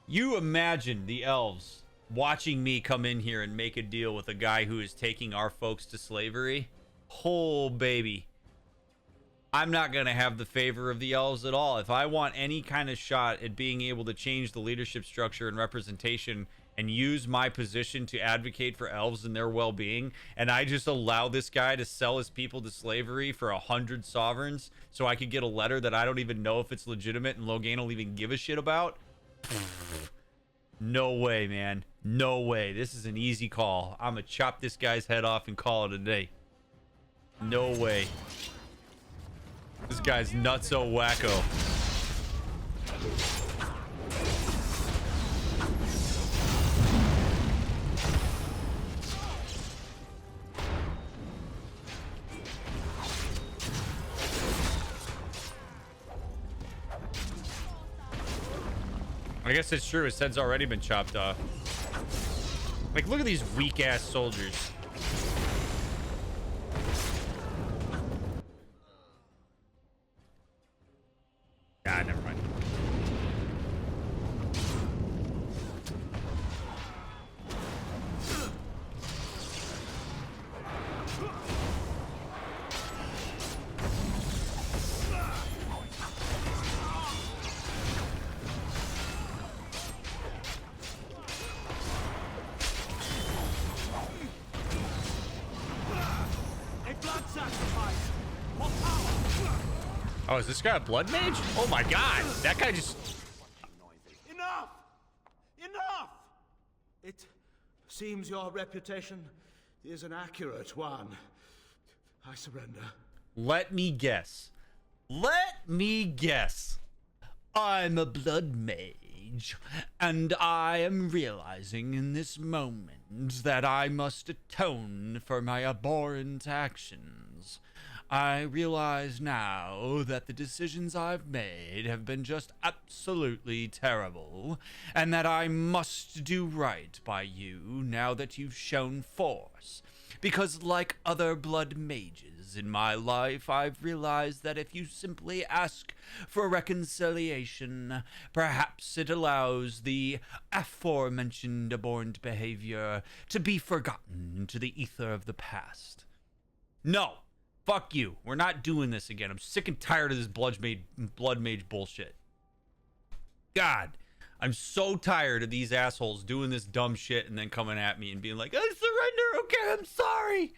You imagine the elves watching me come in here and make a deal with a guy who is taking our folks to slavery. Oh, baby. I'm not going to have the favor of the elves at all. If I want any kind of shot at being able to change the leadership structure and representation and use my position to advocate for elves and their well-being, and I just allow this guy to sell his people to slavery for 100 sovereigns so I could get a letter that I don't even know if it's legitimate and Logain will even give a shit about? No way, man. No way. This is an easy call. I'm gonna chop this guy's head off and call it a day. No way. This guy's nutso wacko. I guess it's true. His head's already been chopped off. Like, look at these weak-ass soldiers. Ah, never mind. Oh, is this guy a blood mage? Oh my god, that guy just... Enough! Enough! It seems your reputation is an accurate one. I surrender. Let me guess. Let me guess. I'm a blood mage, and I am realizing in this moment that I must atone for my abhorrent actions. I realize now that the decisions I've made have been just absolutely terrible, and that I must do right by you now that you've shown force. Because like other blood mages in my life, I've realized that if you simply ask for reconciliation, perhaps it allows the aforementioned abhorrent behavior to be forgotten to the ether of the past. No! Fuck you. We're not doing this again. I'm sick and tired of this blood mage bullshit. God. I'm so tired of these assholes doing this dumb shit and then coming at me and being like, I surrender. Okay, I'm sorry.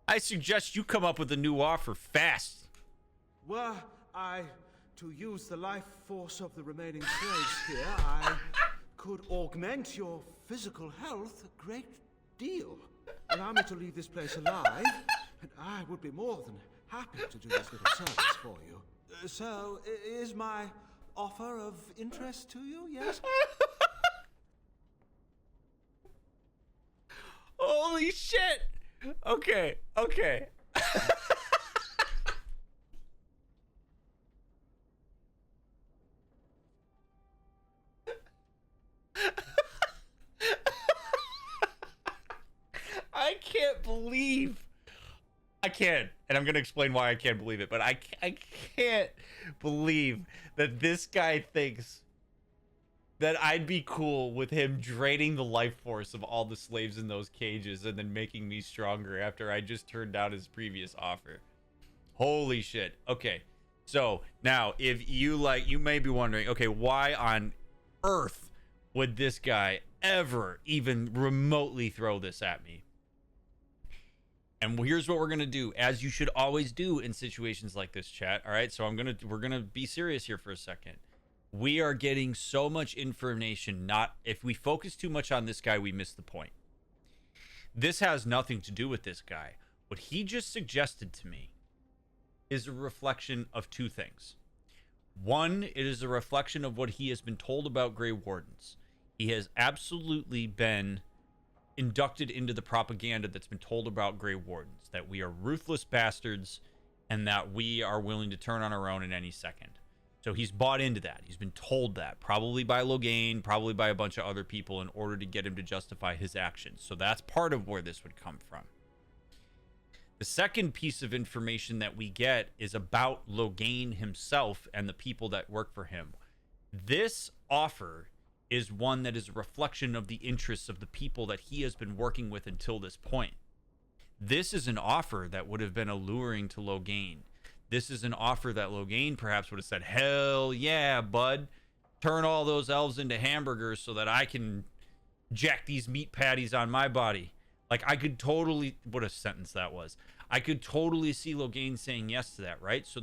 I suggest you come up with a new offer fast. Were I to use the life force of the remaining slaves here, I could augment your physical health a great deal. Allow me to leave this place alive, and I would be more than happy to do this little service for you. So, is my offer of interest to you, yes? Holy shit! Okay, okay. I can't believe. I can't, and I'm gonna explain why I can't believe it, but I can't believe that this guy thinks that I'd be cool with him draining the life force of all the slaves in those cages and then making me stronger after I just turned down his previous offer. Holy shit. Okay, so now if you you may be wondering, okay, why on earth would this guy ever even remotely throw this at me? And here's what we're gonna do, as you should always do in situations like this, chat. All right, so we're gonna be serious here for a second. We are getting so much information. If we focus too much on this guy, we miss the point. This has nothing to do with this guy. What he just suggested to me is a reflection of two things. One, it is a reflection of what he has been told about Grey Wardens. He has absolutely been inducted into the propaganda that's been told about Grey Wardens, that we are ruthless bastards and that we are willing to turn on our own in any second. So he's bought into that. He's been told that, probably by Logain, probably by a bunch of other people, in order to get him to justify his actions. So that's part of where this would come from. The second piece of information that we get is about Logain himself and the people that work for him. This offer is one that is a reflection of the interests of the people that he has been working with until this point. This is an offer that would have been alluring to Logain. This is an offer that Logain perhaps would have said, hell yeah, bud. Turn all those elves into hamburgers so that I can jack these meat patties on my body. Like, I could totally, what a sentence that was. I could totally see Logain saying yes to that, right? So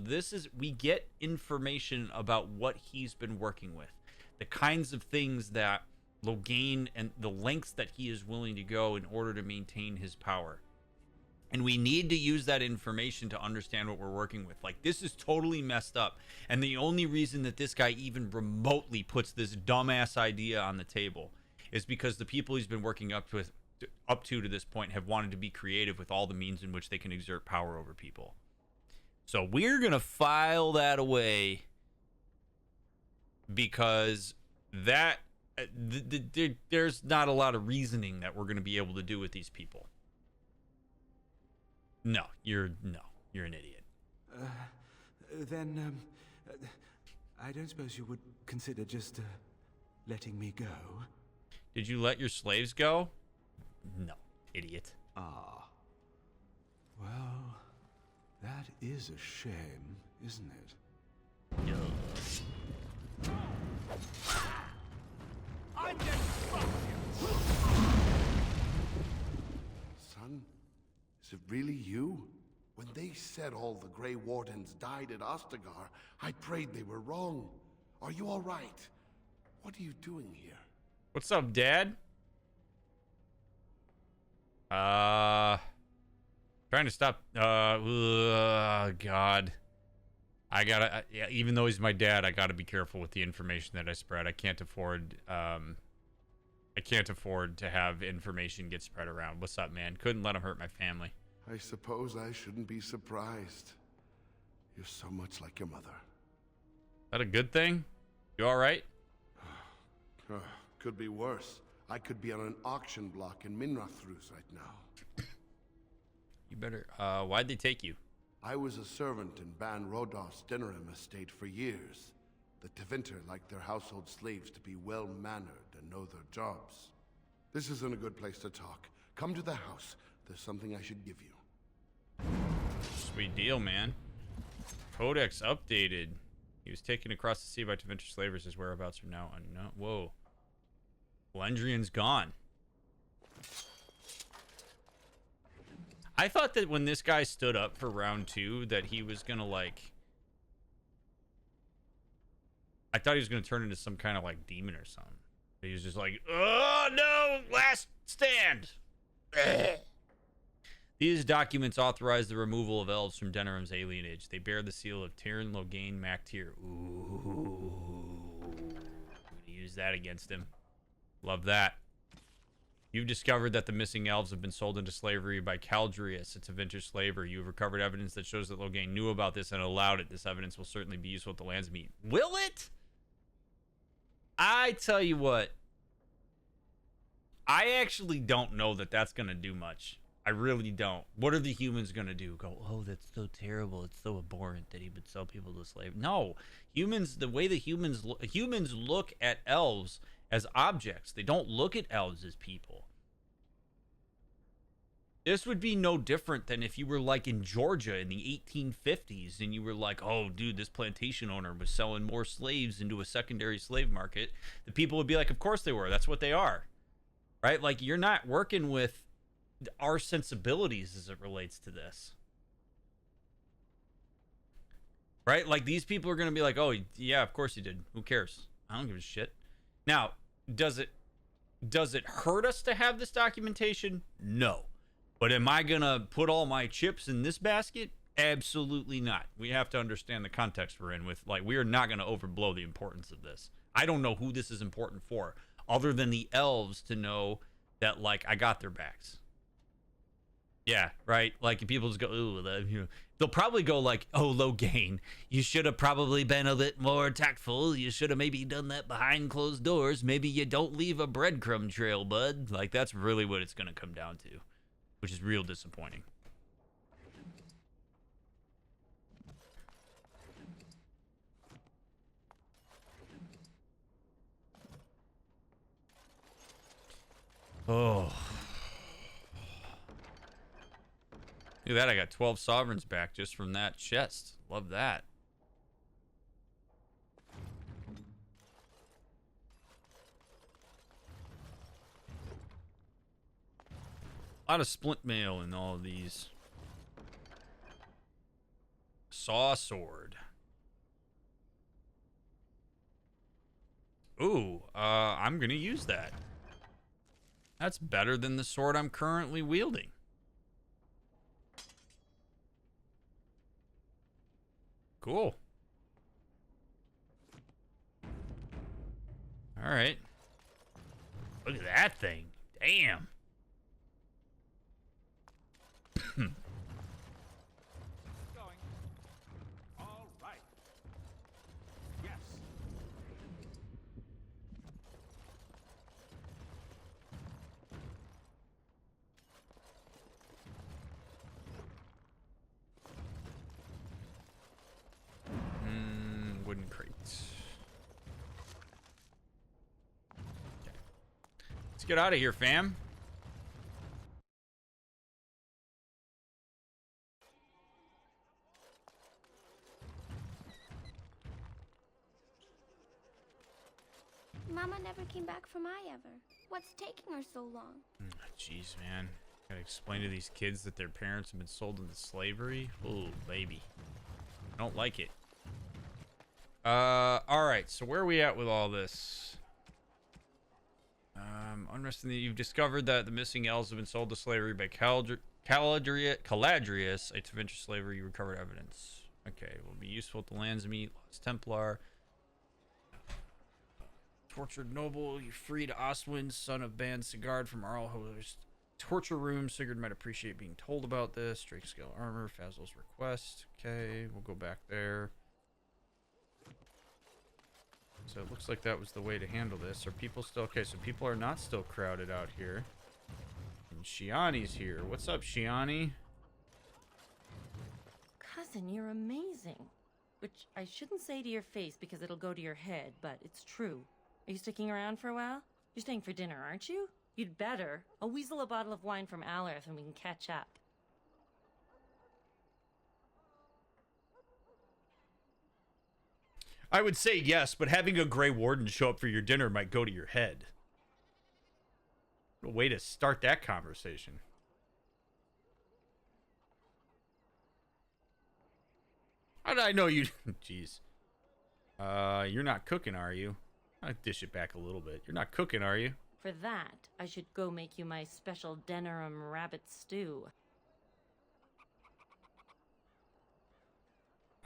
we get information about what he's been working with. The kinds of things that Logain and the lengths that he is willing to go in order to maintain his power. And we need to use that information to understand what we're working with. Like, this is totally messed up. And the only reason that this guy even remotely puts this dumbass idea on the table is because the people he's been working up to this point have wanted to be creative with all the means in which they can exert power over people. So we're going to file that away because there's not a lot of reasoning that we're going to be able to do with these people. No, you're an idiot. Then, I don't suppose you would consider just letting me go? Did you let your slaves go? No, idiot. Ah. Well, that is a shame, isn't it? No. I'm getting fucked. Son, is it really you? When they said all the Grey Wardens died at Ostagar, I prayed they were wrong. Are you all right? What are you doing here? What's up, Dad? Trying to stop. God. I gotta. Yeah, even though he's my dad, I gotta be careful with the information that I spread. I can't afford. I can't afford to have information get spread around. What's up, man? Couldn't let him hurt my family. I suppose I shouldn't be surprised. You're so much like your mother. Is that a good thing? You all right? Could be worse. I could be on an auction block in Minrathrus right now. You better. Why'd they take you? I was a servant in Ban Rodolph's Dinnerham estate for years. The Tevinter like their household slaves to be well-mannered and know their jobs. This isn't a good place to talk. Come to the house. There's something I should give you. Sweet deal, man. Codex updated. He was taken across the sea by Tevinter slavers. His whereabouts are now unknown. Whoa. Lendrian's gone. I thought that when this guy stood up for round 2 that he was gonna like... I thought he was gonna turn into some kind of like demon or something. He was just like, oh no, last stand. These documents authorize the removal of elves from Denerim's alienage. They bear the seal of Tyrion Logain Mactyr. Ooh. I'm gonna use that against him. Love that. You've discovered that the missing elves have been sold into slavery by Caldrius, a Tevinter slaver. You have recovered evidence that shows that Logain knew about this and allowed it. This evidence will certainly be useful at the land's meet. Will it? I tell you what. I actually don't know that that's going to do much. I really don't. What are the humans going to do? Go, oh, that's so terrible. It's so abhorrent that he would sell people to slavery. No. Humans, the way the humans look at elves as objects. They don't look at elves as people. This would be no different than if you were like in Georgia in the 1850s and you were like, oh, dude, this plantation owner was selling more slaves into a secondary slave market. The people would be like, of course they were. That's what they are. Right? Like, you're not working with our sensibilities as it relates to this. Right? Like, these people are going to be like, oh, yeah, of course you did. Who cares? I don't give a shit. Now, does it hurt us to have this documentation? No. But am I going to put all my chips in this basket? Absolutely not. We have to understand the context we're in with, like, we are not going to overblow the importance of this. I don't know who this is important for, other than the elves to know that, like, I got their backs. Yeah, right? Like, people just go, ooh, you know, they'll probably go like, oh, Logain, you should have probably been a bit more tactful. You should have maybe done that behind closed doors. Maybe you don't leave a breadcrumb trail, bud. Like, that's really what it's going to come down to, which is real disappointing. Oh. Look at that, I got 12 sovereigns back just from that chest. Love that. A lot of splint mail in all of these. Saw sword. Ooh, I'm gonna use that. That's better than the sword I'm currently wielding. Cool. All right. Look at that thing. Damn. Going. All right. Yes. Wooden crates. Okay. Let's get out of here, fam. Mama never came back from Ever. What's taking her so long? Jeez, man. Gotta explain to these kids that their parents have been sold into slavery? Ooh, baby. I don't like it. Alright, so where are we at with all this? Unrest in the... You've discovered that the missing elves have been sold to slavery by Caladrius, a Tevinter slaver. You recovered evidence. Okay, will be useful at the land's meet. Lost Templar. Tortured noble. You freed Oswin, son of Ban Sigurd from Arlho's torture room. Sigurd might appreciate being told about this. Drake scale armor. Fazl's request. Okay, we'll go back there. So it looks like that was the way to handle this. Are people still... Okay, so people are not still crowded out here. And Shiani's here. What's up, Shiani? Cousin, you're amazing. Which I shouldn't say to your face because it'll go to your head, but it's true. Are you sticking around for a while? You're staying for dinner, aren't you? You'd better. I'll weasel a bottle of wine from Alarth and we can catch up. I would say yes, but having a Grey Warden show up for your dinner might go to your head. What a way to start that conversation. How did I know you? Jeez. You're not cooking, are you? I'll dish it back a little bit. You're not cooking, are you? For that, I should go make you my special Denerim rabbit stew.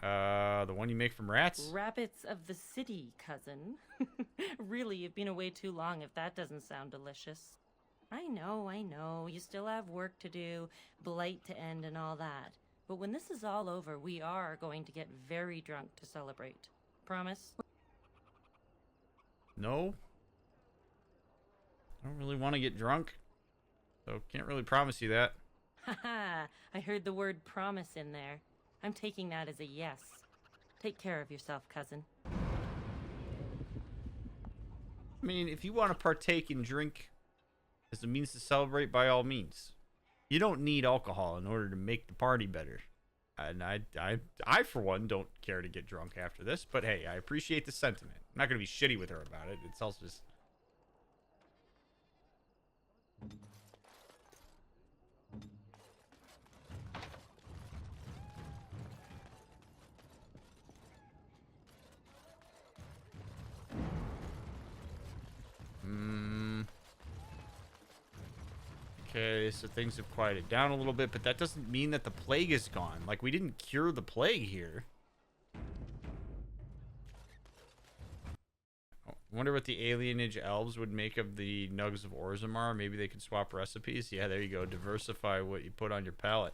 The one you make from rats? Rabbits of the city, cousin. Really, you've been away too long if that doesn't sound delicious. I know. You still have work to do, blight to end and all that. But when this is all over, we are going to get very drunk to celebrate. Promise? No. I don't really want to get drunk, so can't really promise you that. Haha, I heard the word promise in there. I'm taking that as a yes. Take care of yourself, cousin. I mean, if you want to partake in drink as a means to celebrate, by all means. You don't need alcohol in order to make the party better. And I for one, don't care to get drunk after this, but hey, I appreciate the sentiment. I'm not going to be shitty with her about it. It's also just... Okay, so things have quieted down a little bit, but that doesn't mean that the plague is gone. Like, we didn't cure the plague here. I wonder what the alienage elves would make of the nugs of Orzammar. Maybe they could swap recipes. Yeah, there you go. Diversify what you put on your palate.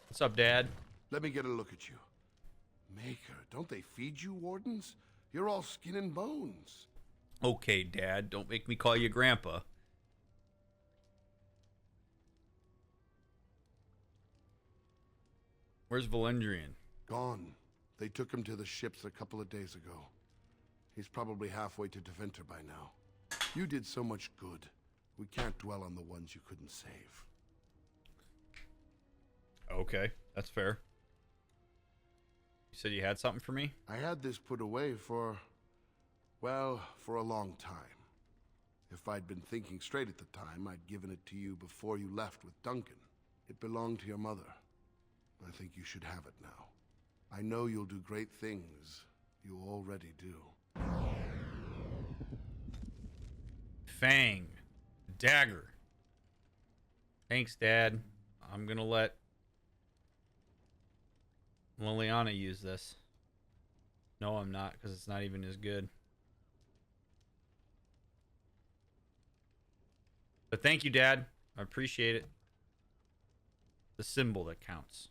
What's up, Dad? Let me get a look at you. Maker, don't they feed you, Wardens? You're all skin and bones. Okay, Dad. Don't make me call you Grandpa. Where's Valendrian? Gone. They took him to the ships a couple of days ago. He's probably halfway to Deventer by now. You did so much good. We can't dwell on the ones you couldn't save. Okay, that's fair. You said you had something for me? I had this put away for, well, for a long time. If I'd been thinking straight at the time, I'd given it to you before you left with Duncan. It belonged to your mother. I think you should have it now. I know you'll do great things. You already do. Fang. Dagger. Thanks, Dad. I'm gonna let Liliana use this. No, I'm not, because it's not even as good. But thank you, Dad. I appreciate it. The symbol that counts.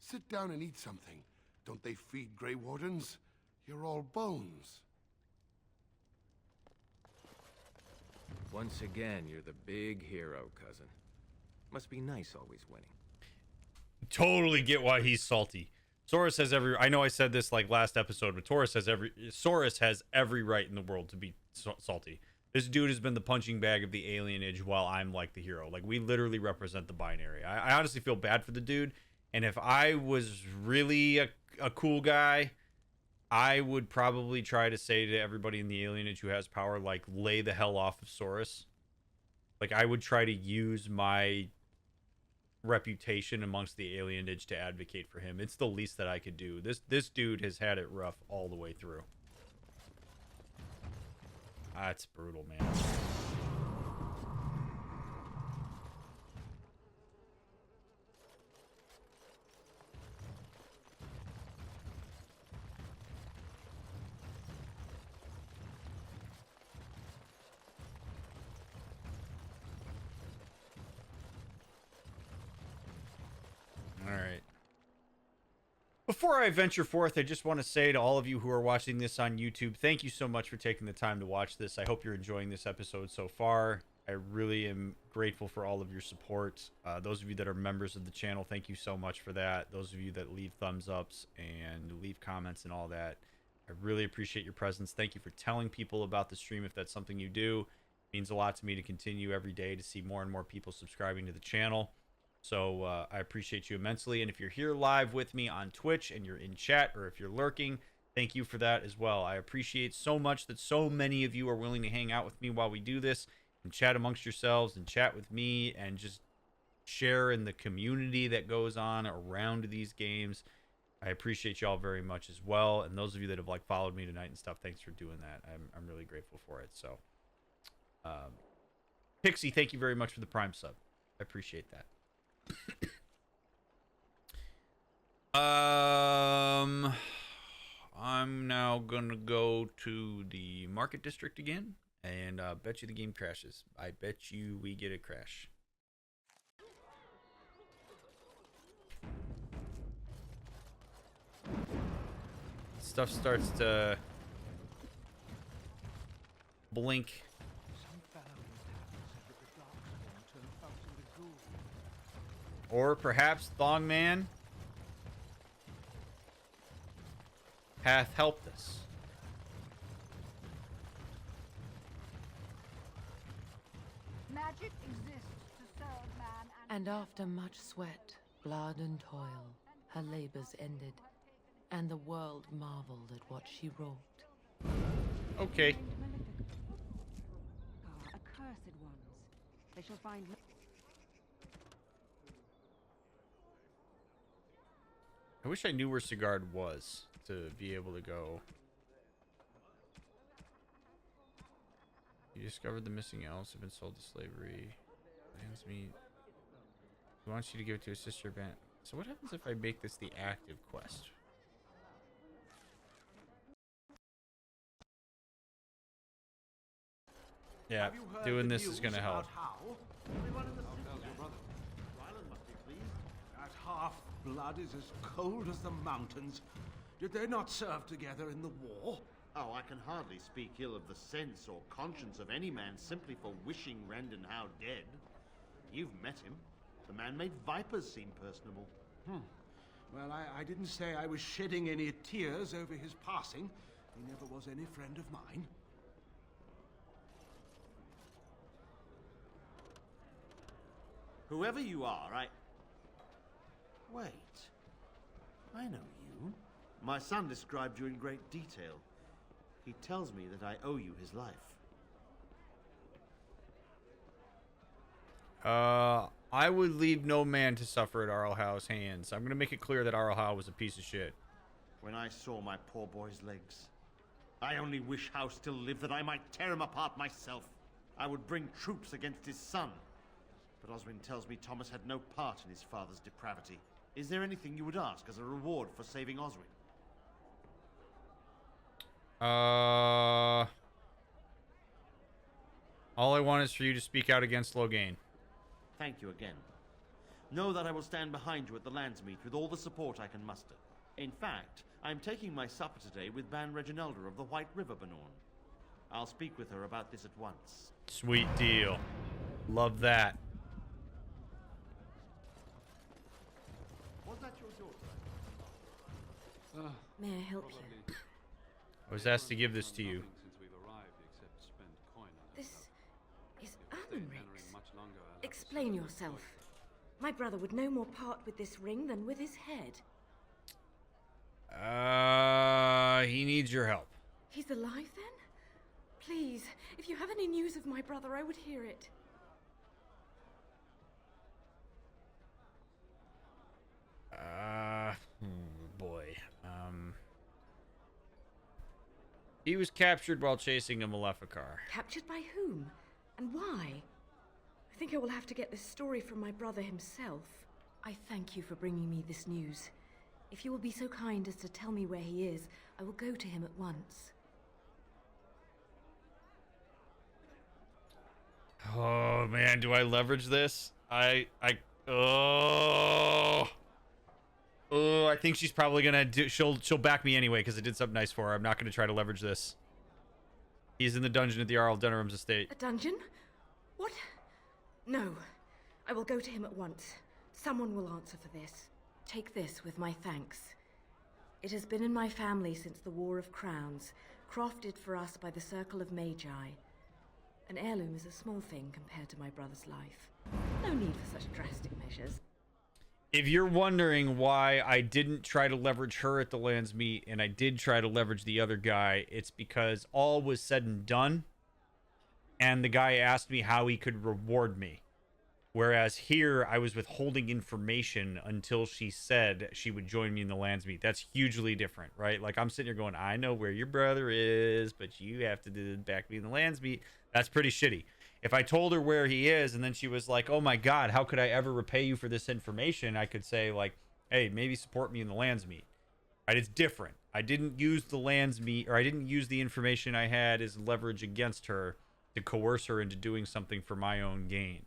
Sit down and eat something. Don't they feed Grey Wardens? You're all bones. Once again, you're the big hero, cousin. Must be nice always winning. Totally get why he's salty. Soros has every... I know I said this like last episode, but Soros has every right in the world to be salty. This dude has been the punching bag of the alienage while I'm like the hero. Like, we literally represent the binary. I honestly feel bad for the dude. And if I was really a cool guy, I would probably try to say to everybody in the alienage who has power, like, lay the hell off of Soros. Like, I would try to use my reputation amongst the alienage to advocate for him. It's the least that I could do. This dude has had it rough all the way through. That's brutal, man. All right. Before I venture forth, I just want to say to all of you who are watching this on YouTube, thank you so much for taking the time to watch this. I hope you're enjoying this episode so far. I really am grateful for all of your support. Those of you that are members of the channel, thank you so much for that. Those of you that leave thumbs ups and leave comments and all that, I really appreciate your presence. Thank you for telling people about the stream if that's something you do. It means a lot to me to continue every day to see more and more people subscribing to the channel. So I appreciate you immensely. And if you're here live with me on Twitch and you're in chat, or if you're lurking, Thank you for that as well. I appreciate so much that so many of you are willing to hang out with me while we do this and chat amongst yourselves and chat with me and just share in the community that goes on around these games. I appreciate y'all very much as well. And those of you that have like followed me tonight and stuff, thanks for doing that. I'm really grateful for it. So, Pixie, thank you very much for the Prime sub. I appreciate that. I'm now gonna go to the market district again, and bet you the game crashes. I bet you we get a crash. Stuff starts to blink. Or perhaps Thong Man hath helped us. Magic exists to serve man And after much sweat, blood, and toil, her labors ended, and the world marveled at what she wrought. Okay. Accursed ones. They shall find. I wish I knew where Sigard was to be able to go. You discovered the missing elves have been sold to slavery. Lands meat. He wants you to give it to his sister band. So what happens if I make this the active quest? Yeah, doing this is gonna help. That half-blood is as cold as the mountains. Did they not serve together in the war? Oh, I can hardly speak ill of the sense or conscience of any man simply for wishing Rendon Howe dead. You've met him. The man made vipers seem personable. Well, I didn't say I was shedding any tears over his passing. He never was any friend of mine. Whoever you are, Wait. I know you. My son described you in great detail. He tells me that I owe you his life. I would leave no man to suffer at Arl Howe's hands. I'm gonna make it clear that Arl Howe was a piece of shit. When I saw my poor boy's legs, I only wish Howe still lived that I might tear him apart myself. I would bring troops against his son. But Oswin tells me Thomas had no part in his father's depravity. Is there anything you would ask as a reward for saving Oswin? All I want is for you to speak out against Loghain. Thank you again. Know that I will stand behind you at the Landsmeet with all the support I can muster. In fact, I'm taking my supper today with Ban Reginalda of the White River Banorn. I'll speak with her about this at once. Sweet deal. Love that. Was that your daughter? May I help you? I was asked to give this to you. This is Ermenric's. Explain yourself. My brother would no more part with this ring than with his head. He needs your help. He's alive then? Please, if you have any news of my brother, I would hear it. Boy. He was captured while chasing a Maleficar. Captured by whom? And why? I think I will have to get this story from my brother himself. I thank you for bringing me this news. If you will be so kind as to tell me where he is, I will go to him at once. Oh man, do I leverage this? I think she's probably gonna do. She'll back me anyway because I did something nice for her. I'm not gonna try to leverage this. He's in the dungeon at the Arl Dunham's estate. A dungeon? What? No. I will go to him at once. Someone will answer for this. Take this with my thanks. It has been in my family since the War of Crowns, crafted for us by the Circle of Magi. An heirloom is a small thing compared to my brother's life. No need for such drastic measures. If you're wondering why I didn't try to leverage her at the Land's Meet and I did try to leverage the other guy, it's because all was said and done, and the guy asked me how he could reward me. Whereas here, I was withholding information until she said she would join me in the Land's Meet. That's hugely different, right? Like, I'm sitting here going, I know where your brother is, but you have to back me in the Land's Meet. That's pretty shitty. If I told her where he is and then she was like, oh my God, how could I ever repay you for this information? I could say, like, hey, maybe support me in the Land's Meet. Right? It's different. I didn't use the Land's Meet, or I didn't use the information I had as leverage against her to coerce her into doing something for my own gain.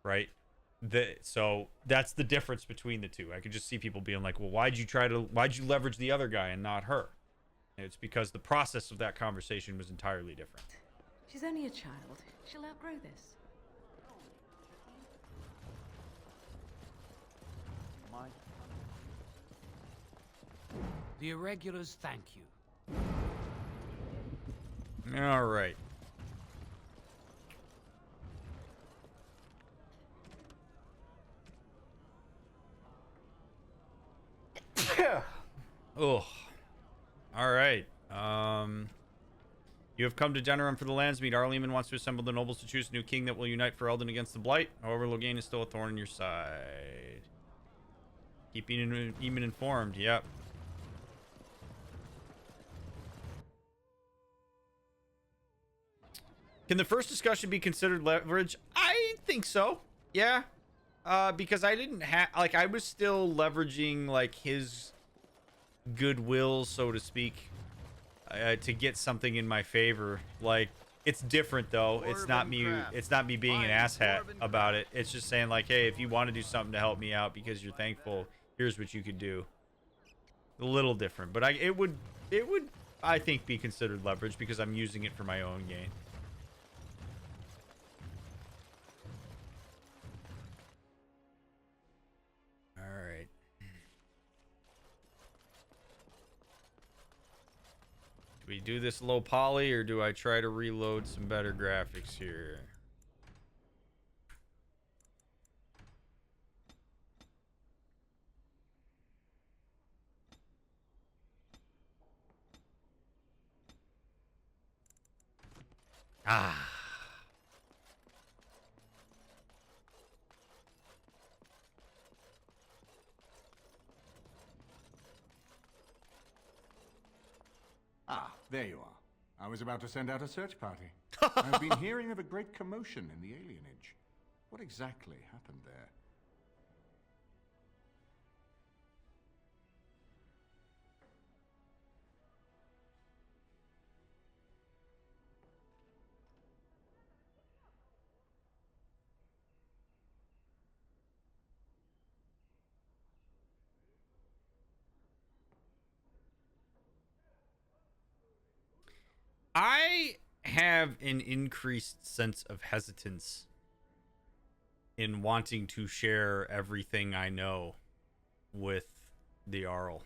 Right? So that's the difference between the two. I could just see people being like, well, why'd you leverage the other guy and not her? And it's because the process of that conversation was entirely different. She's only a child. She'll outgrow this. The Irregulars thank you. All right. Oh. All right. You have come to Denerim for the Land's Meet. Arleman wants to assemble the nobles to choose a new king that will unite for Eldon against the Blight. However, Loghain is still a thorn in your side. Keep Eamon informed. Yep. Can the first discussion be considered leverage? I think so. Yeah. Because I didn't have, like, I was still leveraging, like, his goodwill, so to speak, to get something in my favor. Like, it's different though. It's not me being an asshat about it. It's just saying, like, hey, if you want to do something to help me out because you're thankful, here's what you could do. A little different, but it would I think be considered leverage because I'm using it for my own gain. Do we do this low poly, or do I try to reload some better graphics here? Ah. Ah, there you are. I was about to send out a search party. I've been hearing of a great commotion in the alienage. What exactly happened there? I have an increased sense of hesitance in wanting to share everything I know with the Arl.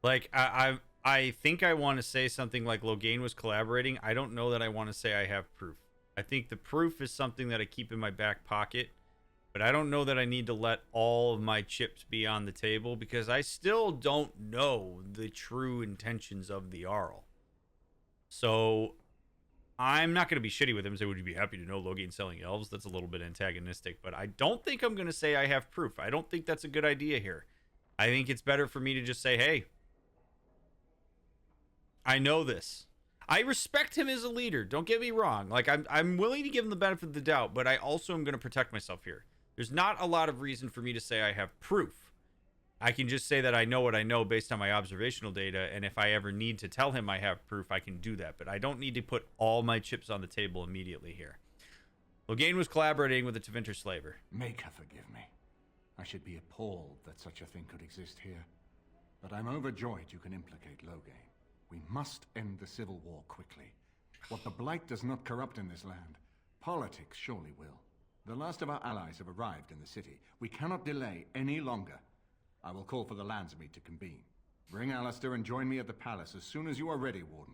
Like, I think I want to say something like Loghain was collaborating. I don't know that I want to say I have proof. I think the proof is something that I keep in my back pocket. But I don't know that I need to let all of my chips be on the table because I still don't know the true intentions of the Arl. So I'm not going to be shitty with him and say, would you be happy to know Loghain selling elves? That's a little bit antagonistic, but I don't think I'm going to say I have proof. I don't think that's a good idea here. I think it's better for me to just say, hey, I know this. I respect him as a leader. Don't get me wrong. Like, I'm willing to give him the benefit of the doubt, but I also am going to protect myself here. There's not a lot of reason for me to say I have proof. I can just say that I know what I know based on my observational data, and if I ever need to tell him I have proof, I can do that. But I don't need to put all my chips on the table immediately here. Loghain was collaborating with the Tevinter slaver. Make her forgive me. I should be appalled that such a thing could exist here. But I'm overjoyed you can implicate Loghain. We must end the civil war quickly. What the Blight does not corrupt in this land, politics surely will. The last of our allies have arrived in the city. We cannot delay any longer. I will call for the Land's Meet to convene. Bring Alistair and join me at the palace as soon as you are ready, Warden.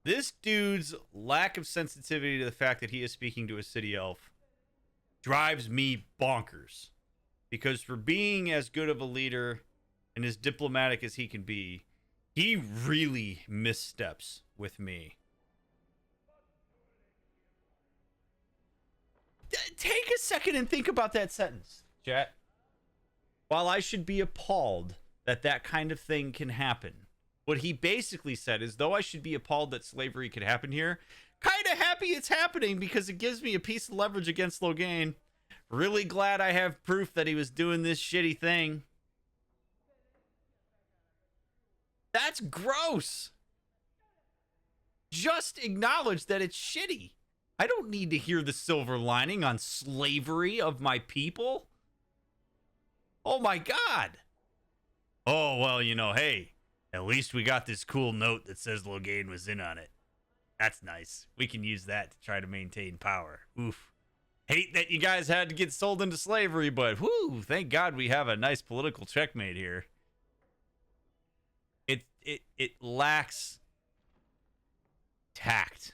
This dude's lack of sensitivity to the fact that he is speaking to a city elf drives me bonkers. Because for being as good of a leader and as diplomatic as he can be, he really missteps with me. Take a second and think about that sentence, chat. While I should be appalled that that kind of thing can happen, what he basically said is, though I should be appalled that slavery could happen here, kind of happy it's happening because it gives me a piece of leverage against Loghain. Really glad I have proof that he was doing this shitty thing. That's gross. Just acknowledge that it's shitty. I don't need to hear the silver lining on slavery of my people. Oh my God. Oh, well, you know, hey, at least we got this cool note that says Loghain was in on it. That's nice. We can use that to try to maintain power. Oof. Hate that you guys had to get sold into slavery, but whoo, thank God we have a nice political checkmate here. It lacks tact.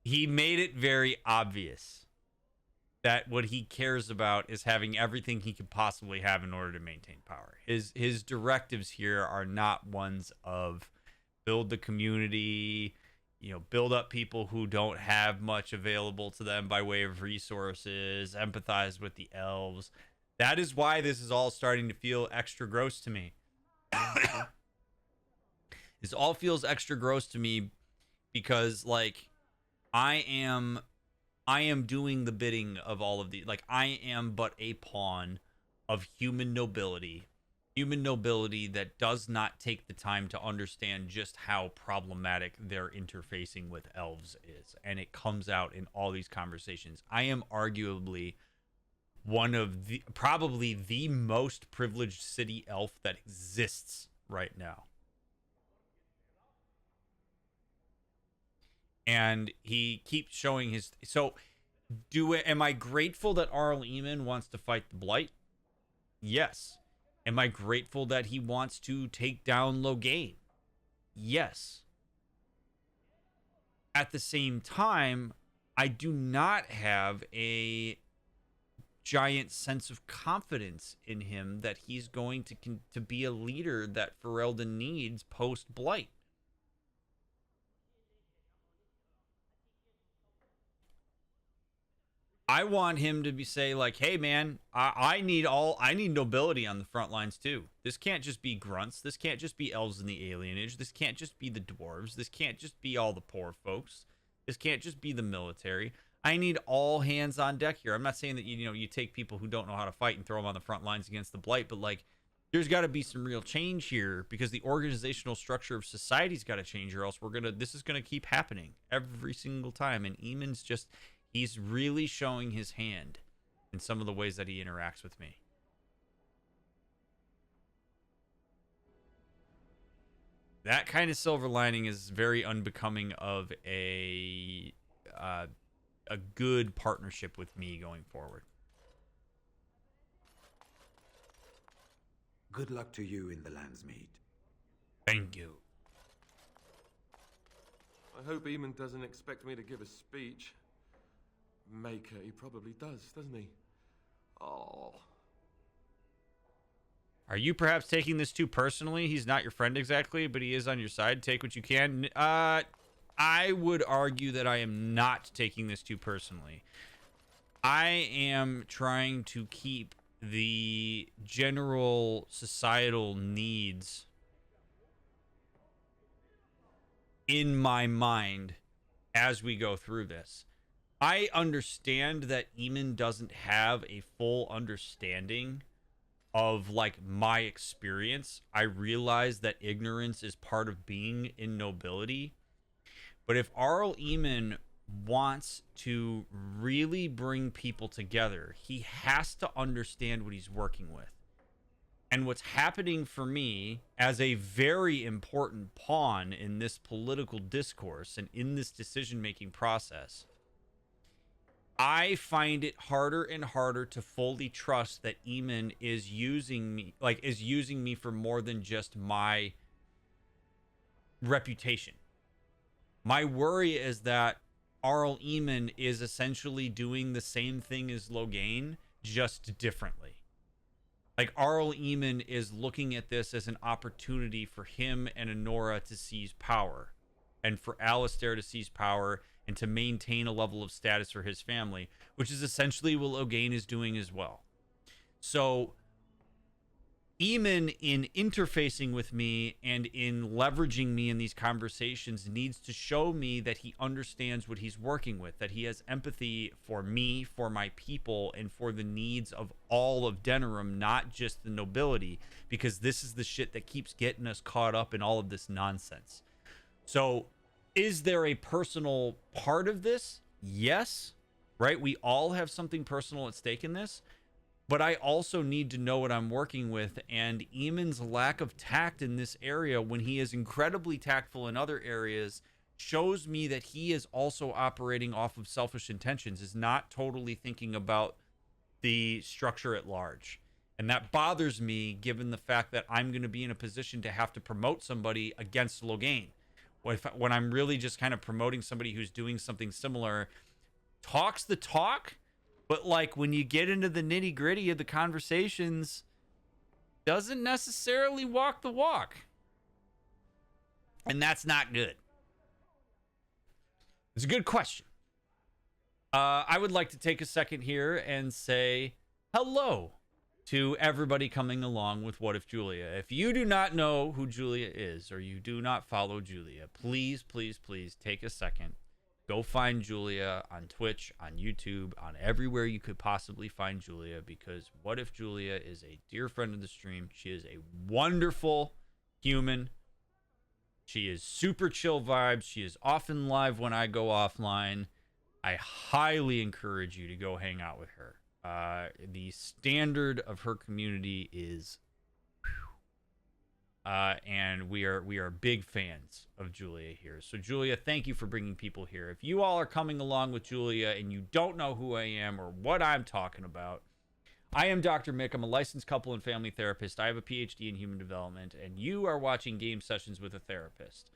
He made it very obvious that what he cares about is having everything he could possibly have in order to maintain power. His directives here are not ones of build the community, you know, build up people who don't have much available to them by way of resources, empathize with the elves. That is why this is all starting to feel extra gross to me. This all feels extra gross to me because, like, I am doing the bidding of all of these. Like, I am but a pawn of human nobility that does not take the time to understand just how problematic their interfacing with elves is. And it comes out in all these conversations. I am arguably one of probably the most privileged city elf that exists right now. And he keeps showing his... So, am I grateful that Arl Eamon wants to fight the Blight? Yes. Am I grateful that he wants to take down Loghain? Yes. At the same time, I do not have a giant sense of confidence in him that he's going to be a leader that Ferelden needs post-Blight. I want him to say like, hey man, I need nobility on the front lines too. This can't just be grunts. This can't just be elves in the alienage. This can't just be the dwarves. This can't just be all the poor folks. This can't just be the military. I need all hands on deck here. I'm not saying that you take people who don't know how to fight and throw them on the front lines against the Blight, but like there's got to be some real change here because the organizational structure of society's got to change, or else this is gonna keep happening every single time. And Eamon's just, he's really showing his hand in some of the ways that he interacts with me. That kind of silver lining is very unbecoming of a good partnership with me going forward. Good luck to you in the Landsmeet. Thank you. I hope Eamon doesn't expect me to give a speech. Maker, he probably does, doesn't he? Oh. Are you perhaps taking this too personally? He's not your friend exactly, but he is on your side. Take what you can. I would argue that I am not taking this too personally. I am trying to keep the general societal needs in my mind as we go through this. I understand that Eamon doesn't have a full understanding of like my experience. I realize that ignorance is part of being in nobility. But if Arl Eamon wants to really bring people together, he has to understand what he's working with. And what's happening for me as a very important pawn in this political discourse and in this decision-making process I find it harder and harder to fully trust that Eamon is using me for more than just my reputation. My worry is that Arl Eamon is essentially doing the same thing as Loghain, just differently. Like, Arl Eamon is looking at this as an opportunity for him and Honora to seize power, and for Alistair to seize power and to maintain a level of status for his family, which is essentially what Loghain is doing as well. So Eamon, in interfacing with me and in leveraging me in these conversations, needs to show me that he understands what he's working with, that he has empathy for me, for my people, and for the needs of all of Denerim, not just the nobility, because this is the shit that keeps getting us caught up in all of this nonsense. So, is there a personal part of this? Yes, right? We all have something personal at stake in this. But I also need to know what I'm working with, and Eamon's lack of tact in this area, when he is incredibly tactful in other areas, shows me that he is also operating off of selfish intentions, is not totally thinking about the structure at large. And that bothers me, given the fact that I'm going to be in a position to have to promote somebody against Loghain. When I'm really just kind of promoting somebody who's doing something similar, talks the talk, but like when you get into the nitty gritty of the conversations, doesn't necessarily walk the walk. And that's not good. It's a good question. I would like to take a second here and say hello to everybody coming along with What If Julia. If you do not know who Julia is, or you do not follow Julia, please, please, please take a second. Go find Julia on Twitch, on YouTube, on everywhere you could possibly find Julia, because What If Julia is a dear friend of the stream. She is a wonderful human. She is super chill vibes. She is often live when I go offline. I highly encourage you to go hang out with her. The standard of her community is... and we are big fans of Julia here. So Julia, thank you for bringing people here. If you all are coming along with Julia and you don't know who I am or what I'm talking about, I am Dr. Mick. I'm a licensed couple and family therapist. I have a PhD in human development, and you are watching Game Sessions with a Therapist,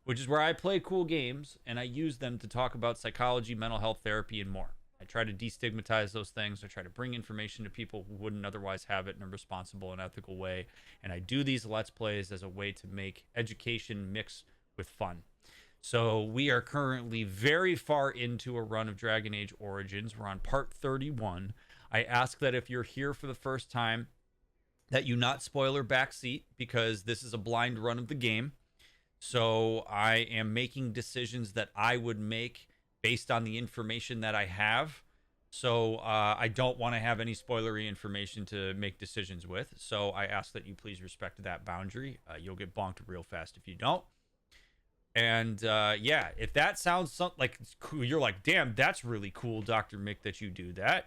which is where I play cool games and I use them to talk about psychology, mental health, therapy, and more. I try to destigmatize those things. I try to bring information to people who wouldn't otherwise have it in a responsible and ethical way. And I do these Let's Plays as a way to make education mix with fun. So we are currently very far into a run of Dragon Age Origins. We're on part 31. I ask that if you're here for the first time, that you not spoiler backseat, because this is a blind run of the game. So I am making decisions that I would make based on the information that I have. So I don't want to have any spoilery information to make decisions with. So I ask that you please respect that boundary. You'll get bonked real fast if you don't. And yeah, if that sounds like cool, you're like, damn, that's really cool, Dr. Mick, that you do that.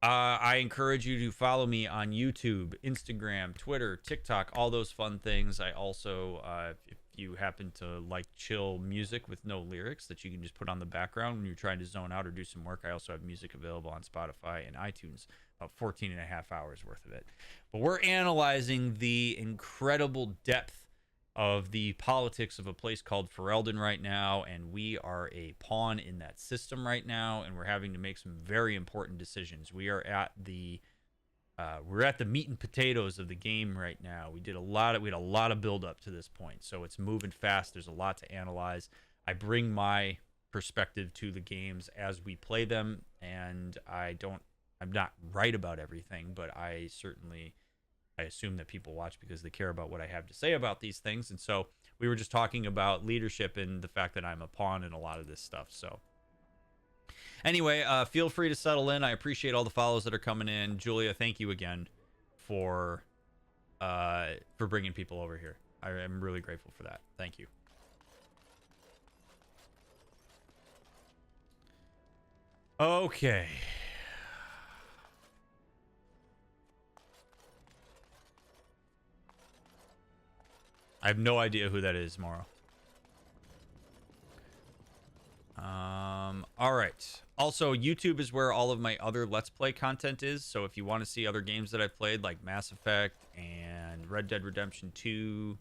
I encourage you to follow me on YouTube, Instagram, Twitter, TikTok, all those fun things. I also, if you happen to like chill music with no lyrics that you can just put on the background when you're trying to zone out or do some work, I also have music available on Spotify and iTunes, about 14 and a half hours worth of it. But we're analyzing the incredible depth of the politics of a place called Ferelden right now, and we are a pawn in that system right now, and we're having to make some very important decisions. We are at the meat and potatoes of the game right now. We had a lot of build up to this point, so it's moving fast. There's a lot to analyze. I bring my perspective to the games as we play them, and I'm not right about everything, but I assume that people watch because they care about what I have to say about these things. And so we were just talking about leadership and the fact that I'm a pawn in a lot of this stuff. So anyway, feel free to settle in. I appreciate all the follows that are coming in. Julia, thank you again for bringing people over here. I am really grateful for that. Thank you. Okay. I have no idea who that is, Morrow. All right. Also, YouTube is where all of my other Let's Play content is. So if you want to see other games that I've played, like Mass Effect and Red Dead Redemption 2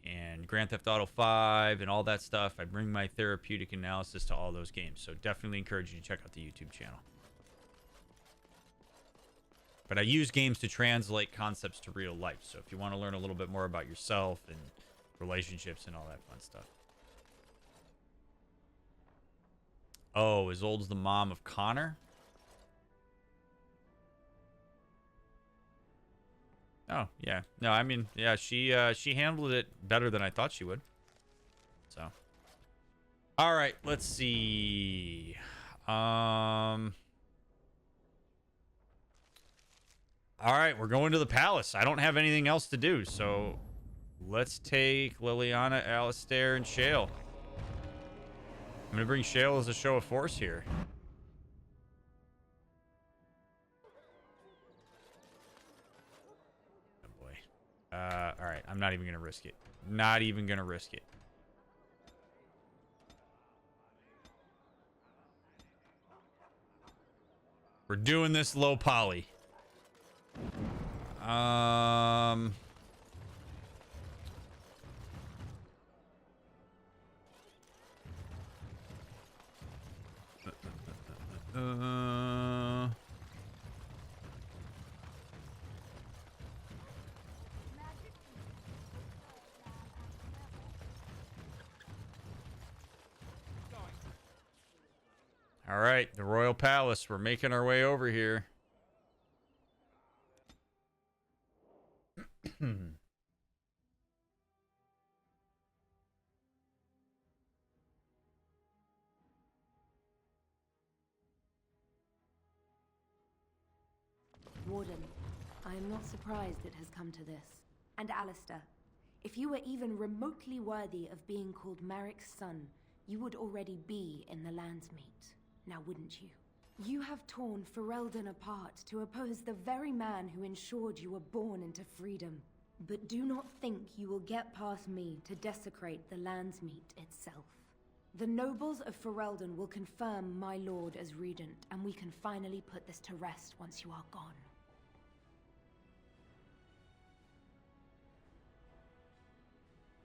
and Grand Theft Auto 5 and all that stuff, I bring my therapeutic analysis to all those games. So definitely encourage you to check out the YouTube channel. But I use games to translate concepts to real life. So if you want to learn a little bit more about yourself and relationships and all that fun stuff. Oh, as old as the mom of Connor? Oh, yeah. No, I mean, yeah, she handled it better than I thought she would. So. All right, let's see. All right, we're going to the palace. I don't have anything else to do, so let's take Liliana, Alistair, and Shale. I'm going to bring Shale as a show of force here. Oh, boy. All right. I'm not even going to risk it. Not even going to risk it. We're doing this low poly. All right, the Royal Palace. We're making our way over here. Warden, I am not surprised it has come to this. And Alistair, if you were even remotely worthy of being called Merrick's son, you would already be in the Landsmeet, now wouldn't you? You have torn Ferelden apart to oppose the very man who ensured you were born into freedom. But do not think you will get past me to desecrate the Landsmeet itself. The nobles of Ferelden will confirm my lord as regent, and we can finally put this to rest once you are gone.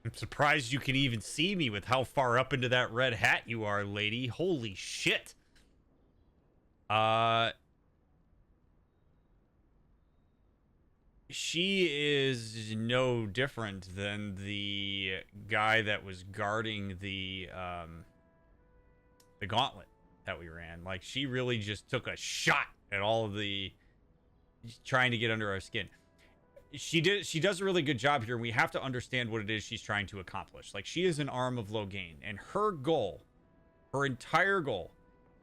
I'm surprised you can even see me with how far up into that red hat you are, lady. Holy shit. She is no different than the guy that was guarding the gauntlet that we ran. Like, she really just took a shot at all of the trying to get under our skin. She does a really good job here, and we have to understand what it is she's trying to accomplish. Like, she is an arm of Loghain, and her goal, her entire goal,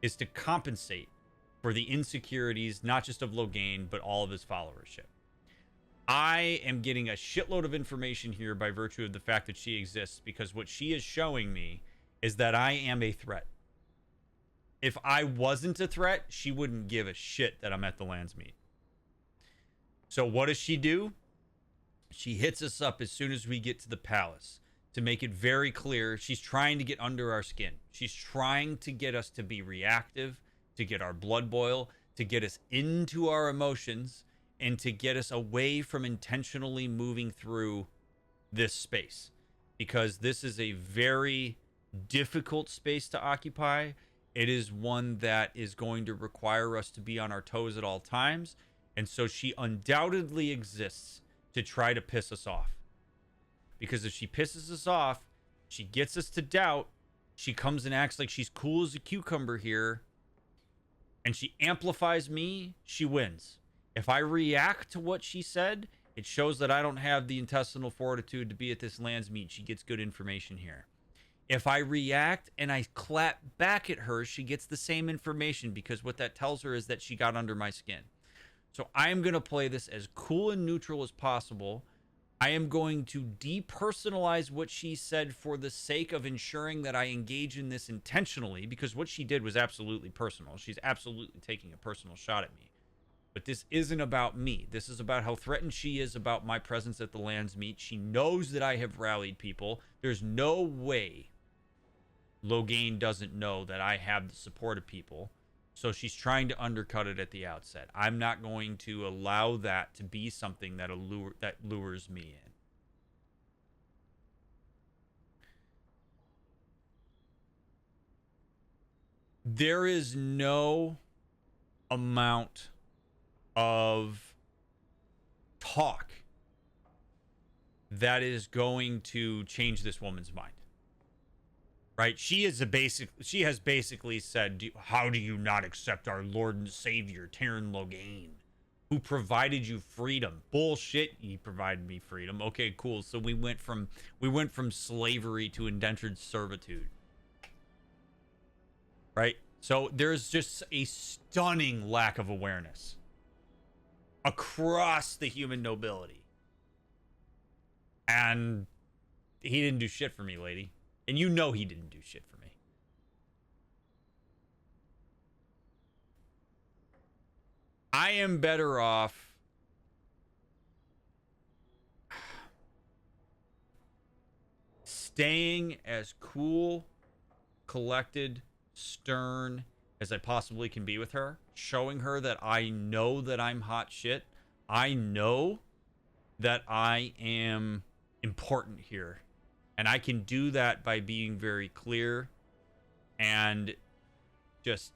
is to compensate for the insecurities, not just of Loghain, but all of his followership. I am getting a shitload of information here by virtue of the fact that she exists, because what she is showing me is that I am a threat. If I wasn't a threat, she wouldn't give a shit that I'm at the Landsmeet. So what does she do? She hits us up as soon as we get to the palace to make it very clear she's trying to get under our skin. She's trying to get us to be reactive, to get our blood boil, to get us into our emotions, and to get us away from intentionally moving through this space. Because this is a very difficult space to occupy. It is one that is going to require us to be on our toes at all times. And so she undoubtedly exists to try to piss us off. Because if she pisses us off, she gets us to doubt, she comes and acts like she's cool as a cucumber here, and she amplifies me, she wins. If I react to what she said, it shows that I don't have the intestinal fortitude to be at this Landsmeet. She gets good information here. If I react and I clap back at her, she gets the same information, because what that tells her is that she got under my skin. So I am going to play this as cool and neutral as possible. I am going to depersonalize what she said for the sake of ensuring that I engage in this intentionally, because what she did was absolutely personal. She's absolutely taking a personal shot at me. But this isn't about me. This is about how threatened she is about my presence at the Landsmeet. She knows that I have rallied people. There's no way Loghain doesn't know that I have the support of people. So she's trying to undercut it at the outset. I'm not going to allow that to be something that lures me in. There is no amount of talk that is going to change this woman's mind. Right? She has basically said, how do you not accept our Lord and Savior, Taron Loghain, who provided you freedom? Bullshit, he provided me freedom. Okay, cool. So we went from slavery to indentured servitude. Right? So there's just a stunning lack of awareness across the human nobility. And he didn't do shit for me, lady. And you know he didn't do shit for me. I am better off staying as cool, collected, stern as I possibly can be with her, showing her that I know that I'm hot shit. I know that I am important here. And I can do that by being very clear and just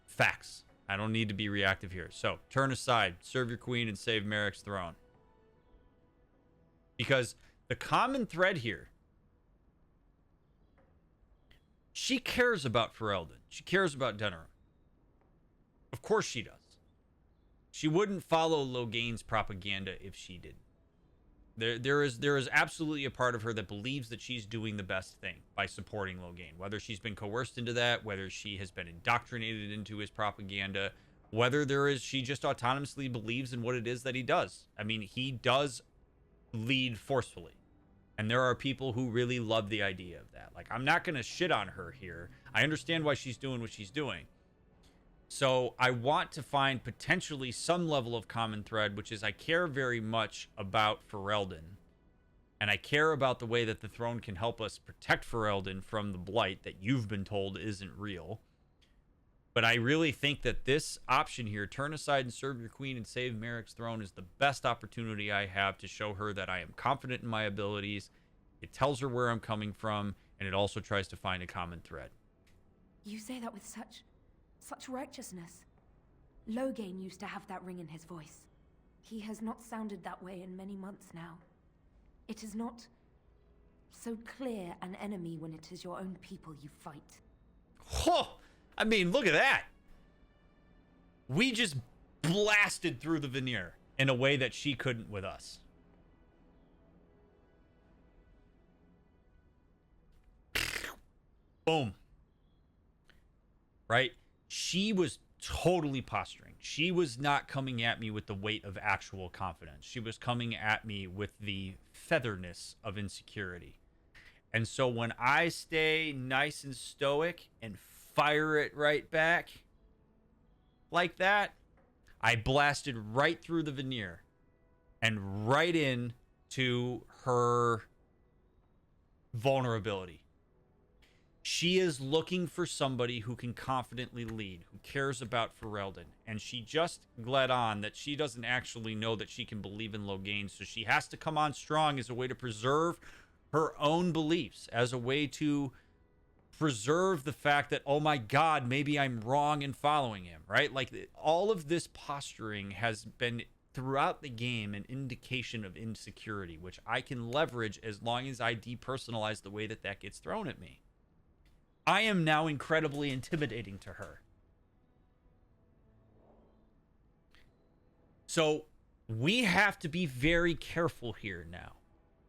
facts. I don't need to be reactive here. So, turn aside, serve your queen, and save Merrick's throne. Because the common thread here, she cares about Ferelden. She cares about Denerim. Of course she does. She wouldn't follow Loghain's propaganda if she didn't. There is absolutely a part of her that believes that she's doing the best thing by supporting Loghain. Whether she's been coerced into that, whether she has been indoctrinated into his propaganda, whether she just autonomously believes in what it is that he does. I mean, he does lead forcefully. And there are people who really love the idea of that. Like, I'm not going to shit on her here. I understand why she's doing what she's doing. So I want to find potentially some level of common thread, which is I care very much about Ferelden. And I care about the way that the throne can help us protect Ferelden from the blight that you've been told isn't real. But I really think that this option here, turn aside and serve your queen and save Merrick's throne, is the best opportunity I have to show her that I am confident in my abilities. It tells her where I'm coming from, and it also tries to find a common thread. You say that with such righteousness. Loghain used to have that ring in his voice. He has not sounded that way in many months now. It is not so clear an enemy when it is your own people you fight. Whoa! I mean, look at that. We just blasted through the veneer in a way that she couldn't with us. Boom. Right? She was totally posturing. She was not coming at me with the weight of actual confidence. She was coming at me with the featherness of insecurity. And so when I stay nice and stoic and fire it right back like that, I blasted right through the veneer and right in to her vulnerability. She is looking for somebody who can confidently lead, who cares about Ferelden. And she just gled on that she doesn't actually know that she can believe in Loghain, so she has to come on strong as a way to preserve her own beliefs, as a way to preserve the fact that, oh my God, maybe I'm wrong in following him, right? Like, all of this posturing has been throughout the game an indication of insecurity, which I can leverage as long as I depersonalize the way that that gets thrown at me. I am now incredibly intimidating to her. So we have to be very careful here now.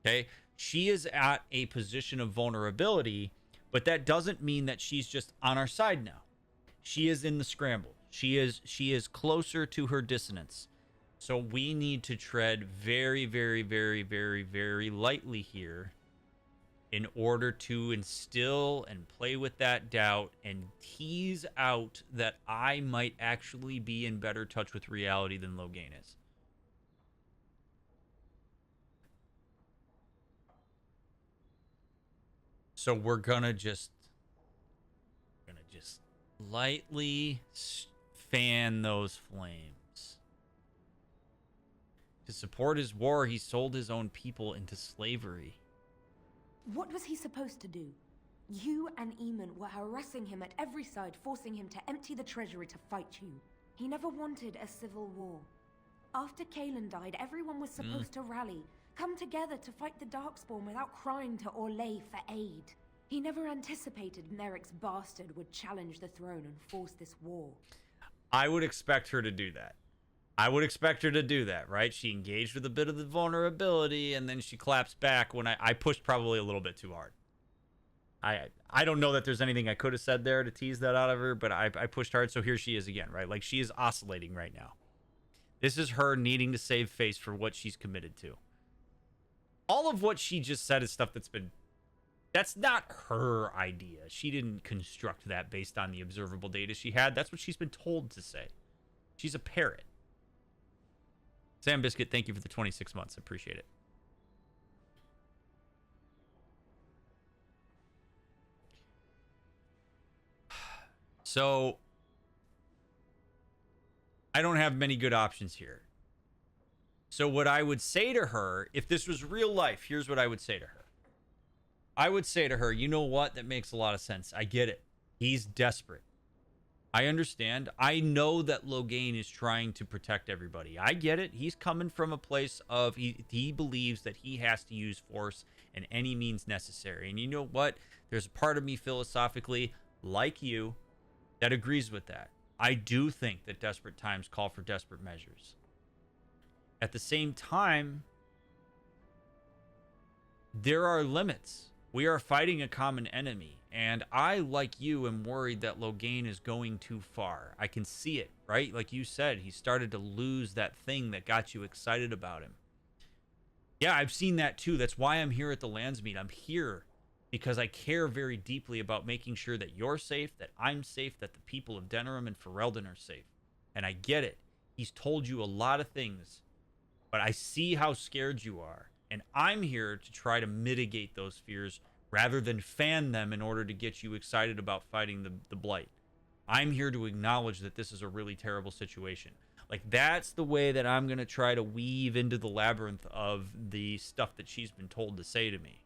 Okay? She is at a position of vulnerability, but that doesn't mean that she's just on our side now. She is in the scramble. She is closer to her dissonance. So we need to tread very, very, very, very, very lightly here in order to instill and play with that doubt and tease out that I might actually be in better touch with reality than Loghain is. So we're gonna just lightly fan those flames. To support his war, he sold his own people into slavery. What was he supposed to do? You and Eamon were harassing him at every side, forcing him to empty the treasury to fight you. He never wanted a civil war. After Kaelin died, everyone was supposed to rally, come together to fight the Darkspawn without crying to Orlais for aid. He never anticipated Merrick's bastard would challenge the throne and force this war. I would expect her to do that. Right? She engaged with a bit of the vulnerability, and then she claps back when I pushed probably a little bit too hard. I don't know that there's anything I could have said there to tease that out of her, but I pushed hard, so here she is again, right? Like, she is oscillating right now. This is her needing to save face for what she's committed to. All of what she just said is stuff that's not her idea. She didn't construct that based on the observable data she had. That's what she's been told to say. She's a parrot. Sam Biscuit, thank you for the 26 months. Appreciate it. So, I don't have many good options here. So what I would say to her, if this was real life, here's what I would say to her. I would say to her, you know what? That makes a lot of sense. I get it. He's desperate. I understand. I know that Loghain is trying to protect everybody. I get it. He's coming from a place of he believes that he has to use force in any means necessary. And you know what? There's a part of me philosophically, like you, that agrees with that. I do think that desperate times call for desperate measures. At the same time, there are limits. We are fighting a common enemy, and I, like you, am worried that Loghain is going too far. I can see it, right? Like you said, he started to lose that thing that got you excited about him. Yeah, I've seen that too. That's why I'm here at the Landsmeet. I'm here because I care very deeply about making sure that you're safe, that I'm safe, that the people of Denerim and Ferelden are safe. And I get it. He's told you a lot of things, but I see how scared you are. And I'm here to try to mitigate those fears rather than fan them in order to get you excited about fighting the Blight. I'm here to acknowledge that this is a really terrible situation. Like, that's the way that I'm going to try to weave into the labyrinth of the stuff that she's been told to say to me.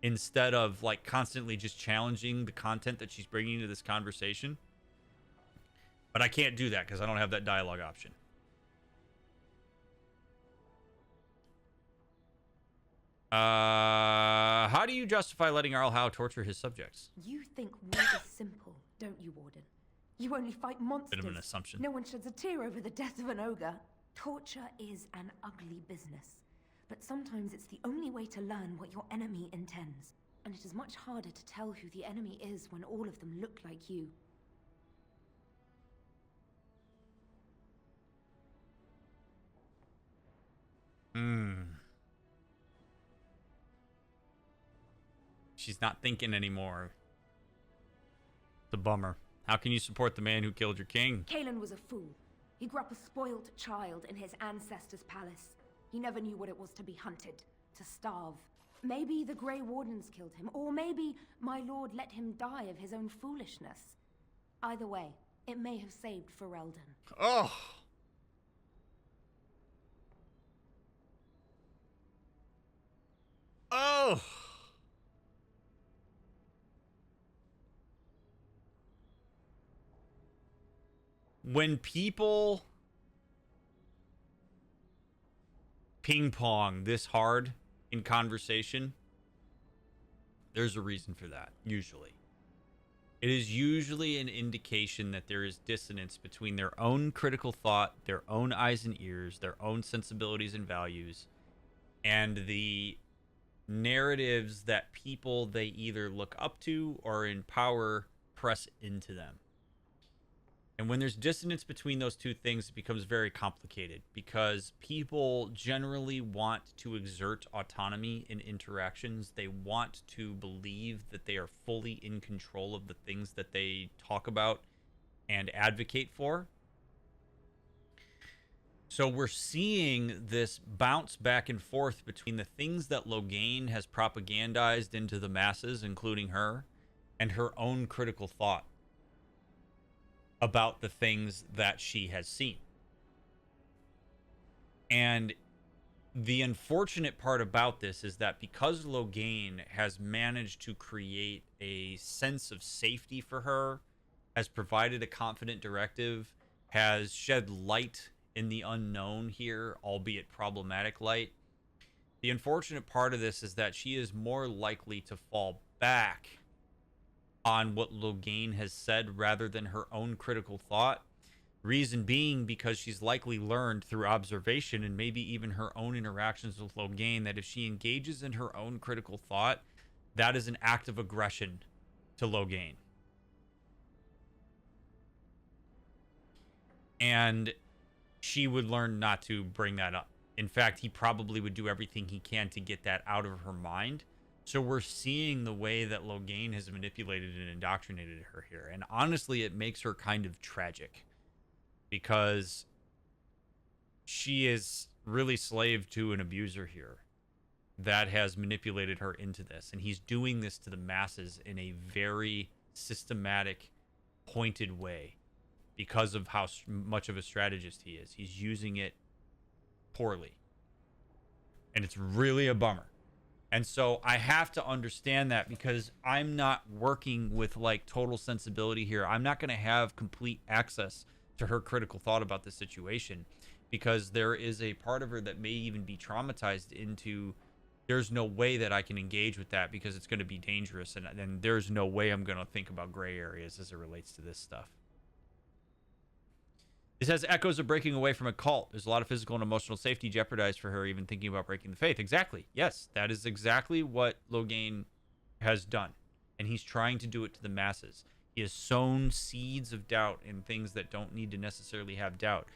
Instead of, like, constantly just challenging the content that she's bringing to this conversation. But I can't do that because I don't have that dialogue option. How do you justify letting Arl Howe torture his subjects? You think war is simple, don't you, Warden? You only fight monsters. Bit of an assumption. No one sheds a tear over the death of an ogre. Torture is an ugly business. But sometimes it's the only way to learn what your enemy intends. And it is much harder to tell who the enemy is when all of them look like you. She's not thinking anymore. It's a bummer. How can you support the man who killed your king? Kaelin was a fool. He grew up a spoiled child in his ancestors' palace. He never knew what it was to be hunted, to starve. Maybe the Grey Wardens killed him, or maybe my lord let him die of his own foolishness. Either way, it may have saved Ferelden. Oh! Oh! When people ping pong this hard in conversation, there's a reason for that, usually. It is usually an indication that there is dissonance between their own critical thought, their own eyes and ears, their own sensibilities and values, and the narratives that people they either look up to or in power press into them. And when there's dissonance between those two things, it becomes very complicated because people generally want to exert autonomy in interactions. They want to believe that they are fully in control of the things that they talk about and advocate for. So we're seeing this bounce back and forth between the things that Loghain has propagandized into the masses, including her, and her own critical thought about the things that she has seen. And the unfortunate part about this is that because Loghain has managed to create a sense of safety for her, has provided a confident directive, has shed light in the unknown here, albeit problematic light. The unfortunate part of this is that she is more likely to fall back on what Loghain has said rather than her own critical thought. Reason being because she's likely learned through observation and maybe even her own interactions with Loghain that if she engages in her own critical thought, that is an act of aggression to Loghain. And she would learn not to bring that up. In fact, he probably would do everything he can to get that out of her mind. So we're seeing the way that Loghain has manipulated and indoctrinated her here. And honestly, it makes her kind of tragic because she is really slave to an abuser here that has manipulated her into this. And he's doing this to the masses in a very systematic, pointed way. Because of how much of a strategist he is. He's using it poorly. And it's really a bummer. And so I have to understand that because I'm not working with like total sensibility here. I'm not going to have complete access to her critical thought about the situation because there is a part of her that may even be traumatized into there's no way that I can engage with that because it's going to be dangerous. And there's no way I'm going to think about gray areas as it relates to this stuff. It has echoes of breaking away from a cult. There's a lot of physical and emotional safety jeopardized for her, even thinking about breaking the faith. Exactly. Yes, that is exactly what Loghain has done. And he's trying to do it to the masses. He has sown seeds of doubt in things that don't need to necessarily have doubt.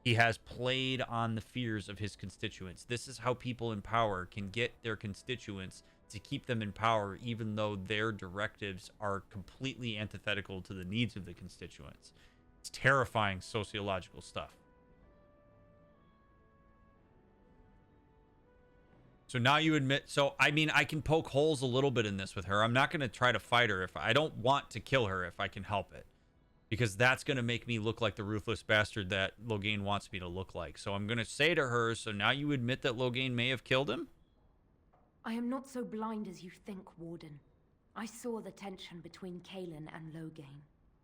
He has played on the fears of his constituents. This is how people in power can get their constituents to keep them in power, even though their directives are completely antithetical to the needs of the constituents. It's terrifying sociological stuff. So now you admit, so I mean, I can poke holes a little bit in this with her. I'm not going to try to fight her if I don't want to kill her if I can help it, because that's going to make me look like the ruthless bastard that Loghain wants me to look like. So I'm going to say to her, so now you admit that Loghain may have killed him? I am not so blind as you think, Warden. I saw the tension between Kaelin and Loghain.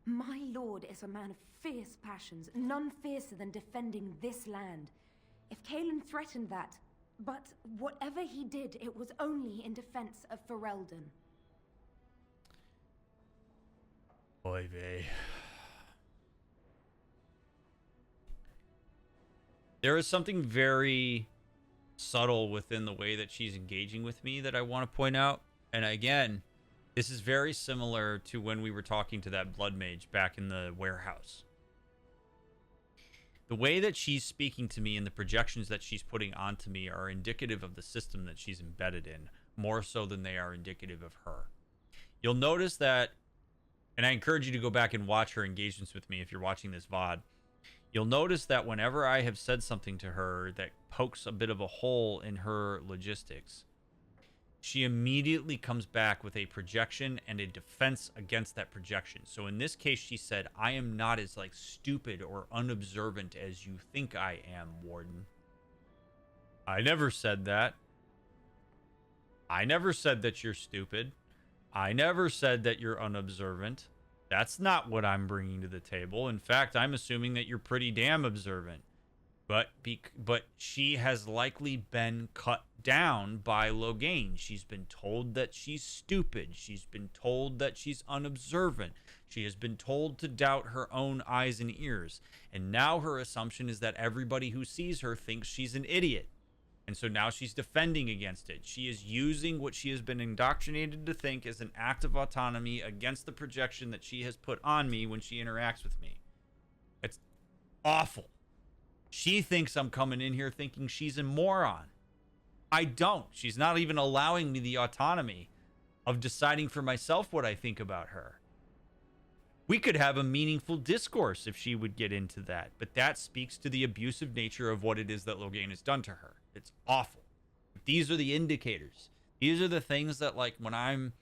My lord is a man of fierce passions, none fiercer than defending this land. If Kaelin threatened that, but whatever he did, it was only in defense of Ferelden. Oy vey. There is something very subtle within the way that she's engaging with me that I want to point out. And again, this is very similar to when we were talking to that blood mage back in the warehouse. The way that she's speaking to me and the projections that she's putting onto me are indicative of the system that she's embedded in, more so than they are indicative of her. You'll notice that, and I encourage you to go back and watch her engagements with me if you're watching this VOD. You'll notice that whenever I have said something to her that pokes a bit of a hole in her logistics, she immediately comes back with a projection and a defense against that projection. So in this case, she said, I am not as like stupid or unobservant as you think I am, Warden. I never said that. I never said that you're stupid. I never said that you're unobservant. That's not what I'm bringing to the table. In fact, I'm assuming that you're pretty damn observant. But she has likely been cut down by Loghain. She's been told that she's stupid. She's been told that she's unobservant. She has been told to doubt her own eyes and ears. And now her assumption is that everybody who sees her thinks she's an idiot. And so now she's defending against it. She is using what she has been indoctrinated to think as an act of autonomy against the projection that she has put on me when she interacts with me. It's awful. She thinks I'm coming in here thinking she's a moron. I don't. She's not even allowing me the autonomy of deciding for myself what I think about her. We could have a meaningful discourse if she would get into that. But that speaks to the abusive nature of what it is that Loghain has done to her. It's awful. These are the indicators. These are the things that, like, when I'm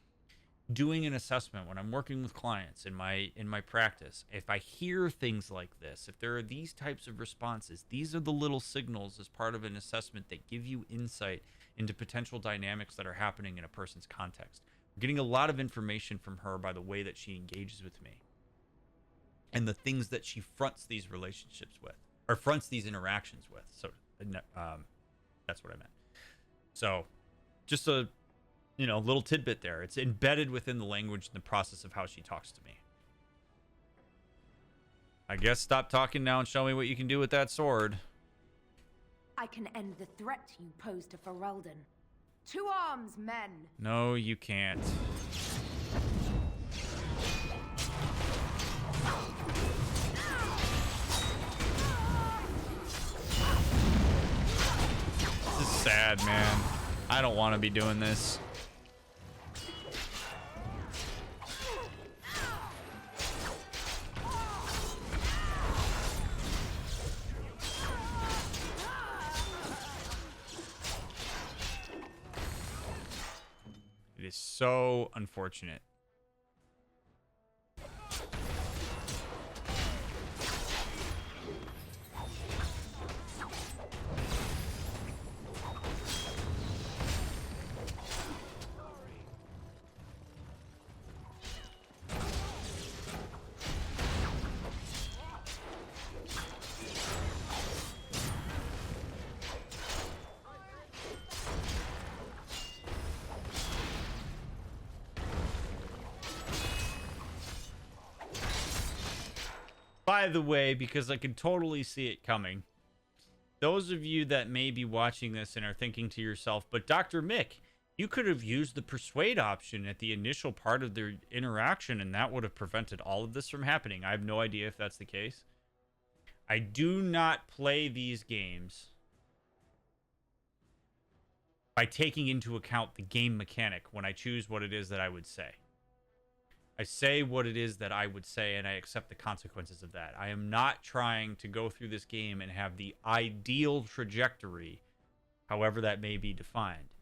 doing an assessment, when I'm working with clients in my practice, if I hear things like this, if there are these types of responses, these are the little signals as part of an assessment that give you insight into potential dynamics that are happening in a person's context. I'm getting a lot of information from her by the way that she engages with me and the things that she fronts these relationships with, or fronts these interactions with. So that's what I meant. So just a little tidbit there. It's embedded within the language and the process of how she talks to me. I guess stop talking now and show me what you can do with that sword. I can end the threat you pose to Ferelden. To arms, men! No, you can't. This is sad, man. I don't want to be doing this. It is so unfortunate. By the way, because I can totally see it coming, those of you that may be watching this and are thinking to yourself, but Dr. Mick, you could have used the persuade option at the initial part of their interaction and that would have prevented all of this from happening. I have no idea if that's the case. I do not play these games by taking into account the game mechanic when I choose what it is that I would say. I say what it is that I would say, and I accept the consequences of that. I am not trying to go through this game and have the ideal trajectory, however that may be defined.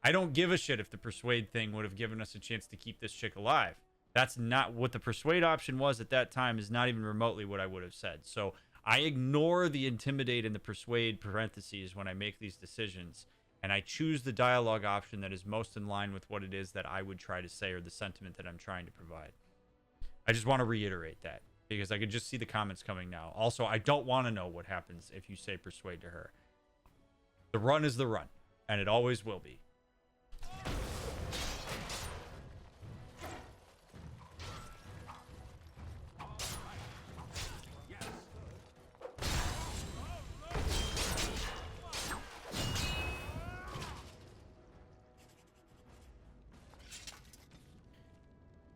I don't give a shit if the persuade thing would have given us a chance to keep this chick alive. That's not what the persuade option was at that time, is not even remotely what I would have said. So I ignore the intimidate and the persuade parentheses when I make these decisions. And I choose the dialogue option that is most in line with what it is that I would try to say or the sentiment that I'm trying to provide. I just want to reiterate that because I could just see the comments coming now. Also, I don't want to know what happens if you say persuade to her. The run is the run, and it always will be.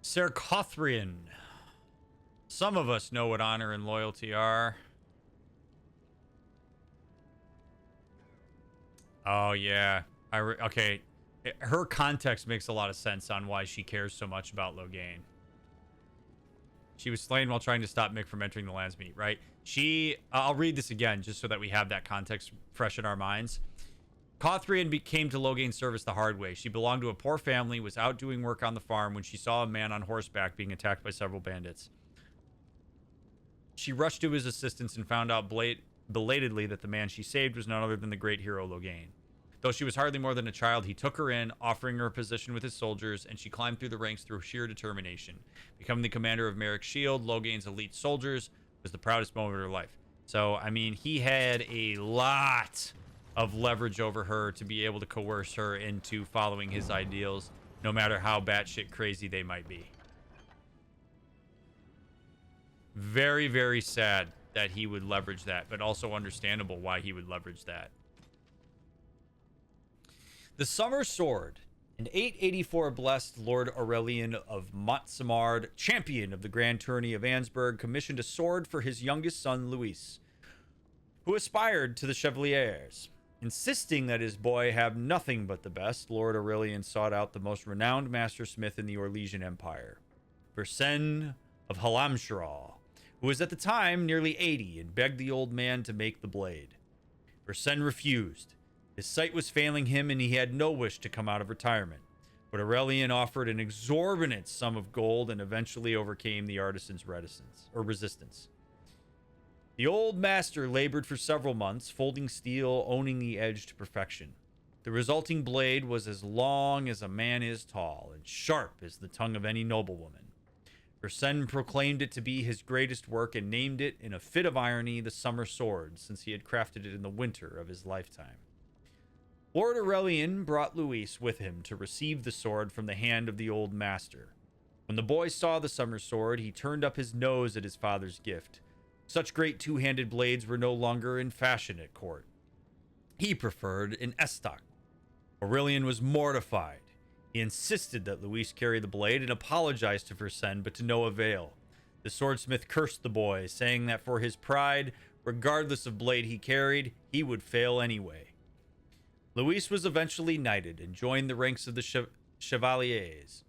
Ser Cothrian. Some of us know what honor and loyalty are. Oh, yeah. Okay. Her context makes a lot of sense on why she cares so much about Loghain. She was slain while trying to stop Mick from entering the Landsmeet, right? I'll read this again just so that we have that context fresh in our minds. Cothrian came to Loghain's service the hard way. She belonged to a poor family, was out doing work on the farm when she saw a man on horseback being attacked by several bandits. She rushed to his assistance and found out belatedly that the man she saved was none other than the great hero Loghain. Though she was hardly more than a child, he took her in, offering her a position with his soldiers, and she climbed through the ranks through sheer determination. Becoming the commander of Merrick's Shield, Loghain's elite soldiers, was the proudest moment of her life. So, I mean, he had a lot of leverage over her to be able to coerce her into following his ideals, no matter how batshit crazy they might be. Very, very sad that he would leverage that, but also understandable why he would leverage that. The Summer Sword, an 884 blessed Lord Aurelian of Montsemard, champion of the Grand Tourney of Ansburg, commissioned a sword for his youngest son, Louis, who aspired to the Chevaliers. Insisting that his boy have nothing but the best, Lord Aurelian sought out the most renowned master smith in the Orlesian Empire, Versen of Halamshral, who was at the time nearly 80 and begged the old man to make the blade. Ursen refused. His sight was failing him and he had no wish to come out of retirement. But Aurelian offered an exorbitant sum of gold and eventually overcame the artisan's resistance. The old master labored for several months, folding steel, owning the edge to perfection. The resulting blade was as long as a man is tall and sharp as the tongue of any noblewoman. Ursen proclaimed it to be his greatest work and named it, in a fit of irony, the Summer Sword, since he had crafted it in the winter of his lifetime. Lord Aurelian brought Luis with him to receive the sword from the hand of the old master. When the boy saw the Summer Sword, he turned up his nose at his father's gift. Such great two-handed blades were no longer in fashion at court. He preferred an estoc. Aurelian was mortified. He insisted that Luis carry the blade and apologized to Ursen, but to no avail. The swordsmith cursed the boy, saying that for his pride, regardless of blade he carried, he would fail anyway. Luis was eventually knighted and joined the ranks of the Chevaliers.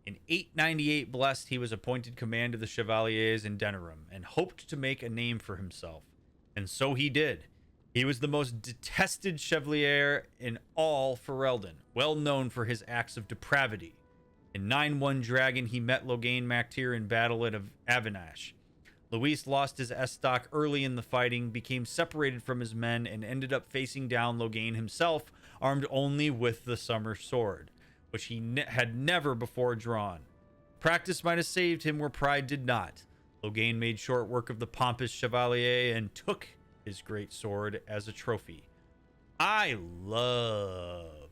In 898 Blessed, he was appointed command of the Chevaliers in Denerim and hoped to make a name for himself. And so he did. He was the most detested Chevalier in all Ferelden, well known for his acts of depravity. In 9-1 Dragon, he met Logain Mactyr in battle at Avinash. Luis lost his estoc early in the fighting, became separated from his men, and ended up facing down Logain himself, armed only with the Summer Sword, which he had never before drawn. Practice might have saved him where pride did not. Logain made short work of the pompous Chevalier and took his great sword as a trophy. I love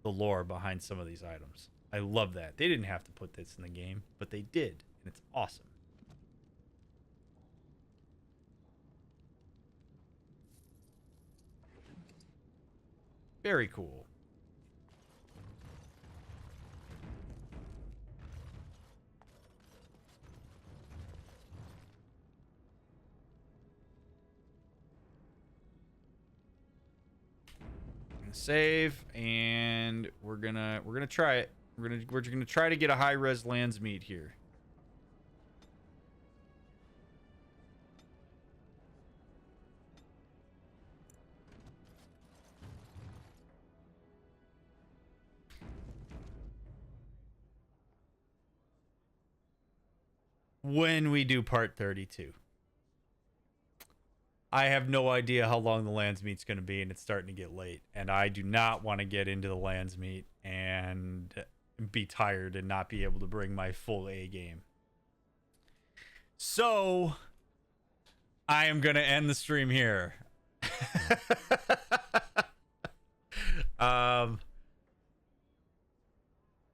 the lore behind some of these items. I love that. They didn't have to put this in the game, but they did, and it's awesome. Very cool. Save, and we're gonna try it. We're gonna try to get a high-res lands meet here. When we do part 32. I have no idea how long the lands meet's going to be, and it's starting to get late. And I do not want to get into the lands meet and be tired and not be able to bring my full A game. So, I am going to end the stream here.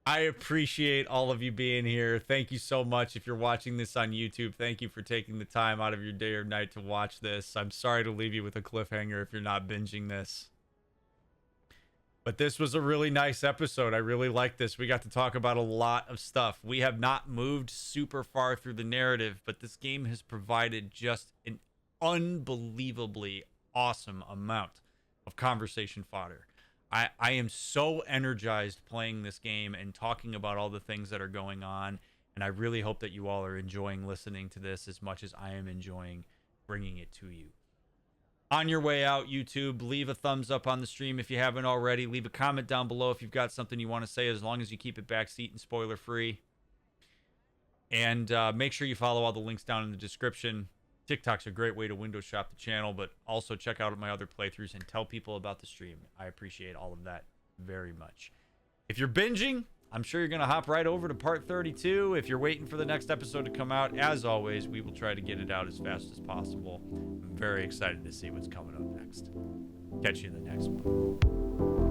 I appreciate all of you being here. Thank you so much. If you're watching this on YouTube, thank you for taking the time out of your day or night to watch this. I'm sorry to leave you with a cliffhanger if you're not binging this. But this was a really nice episode. I really like this. We got to talk about a lot of stuff. We have not moved super far through the narrative, but this game has provided just an unbelievably awesome amount of conversation fodder. I am so energized playing this game and talking about all the things that are going on, and I really hope that you all are enjoying listening to this as much as I am enjoying bringing it to you. On your way out, YouTube, leave a thumbs up on the stream if you haven't already. Leave a comment down below if you've got something you want to say, as long as you keep it backseat and spoiler-free. And make sure you follow all the links down in the description. TikTok's a great way to window shop the channel, but also check out my other playthroughs and tell people about the stream. I appreciate all of that very much. If you're binging, I'm sure you're going to hop right over to part 32. If you're waiting for the next episode to come out, as always, we will try to get it out as fast as possible. I'm very excited to see what's coming up next. Catch you in the next one.